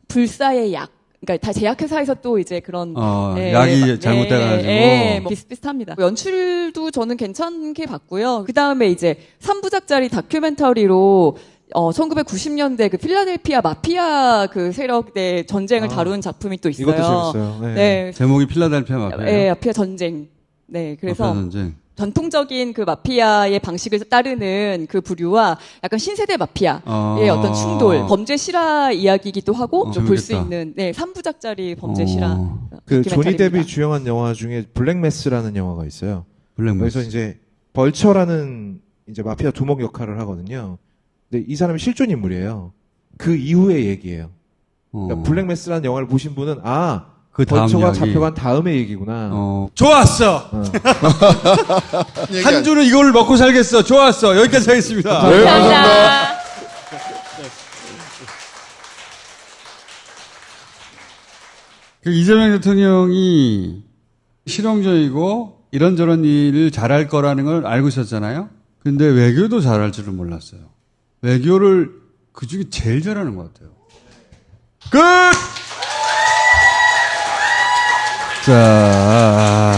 불사의 약. 그러니까 다 제약회사에서 또 이제 그런 약이 잘못돼가지고 뭐 비슷비슷합니다. 연출도 저는 괜찮게 봤고요. 그 다음에 이제 3부작짜리 다큐멘터리로 1990년대 그 필라델피아 마피아 그 세력의 전쟁을 다룬 작품이 또 있어요. 이것도 재밌어요. 네. 제목이 필라델피아 마피아. 네, 마피아 전쟁. 네, 그래서 마피아 전쟁. 전통적인 그 마피아의 방식을 따르는 그 부류와 약간 신세대 마피아의 어떤 충돌, 범죄 실화 이야기이기도 하고 좀 볼 수 있는 3부작짜리 범죄 실화. 그 조니 데비 주연한 영화 중에 블랙매스라는 영화가 있어요. 블랙매스. 그래서 이제 벌처라는 이제 마피아 두목 역할을 하거든요. 근데 이 사람이 실존 인물이에요. 그 이후의 얘기예요. 그러니까 블랙매스라는 영화를 보신 분은 그 벌처가 잡혀간 다음의 얘기구나. 좋았어. 한 주는 이걸 먹고 살겠어. 좋았어. 여기까지 하겠습니다. 네, 감사합니다. 이재명 대통령이 실용적이고 이런저런 일을 잘할 거라는 걸 알고 있었잖아요. 근데 외교도 잘할 줄은 몰랐어요. 외교를 그 중에 제일 잘하는 것 같아요. 끝! 자.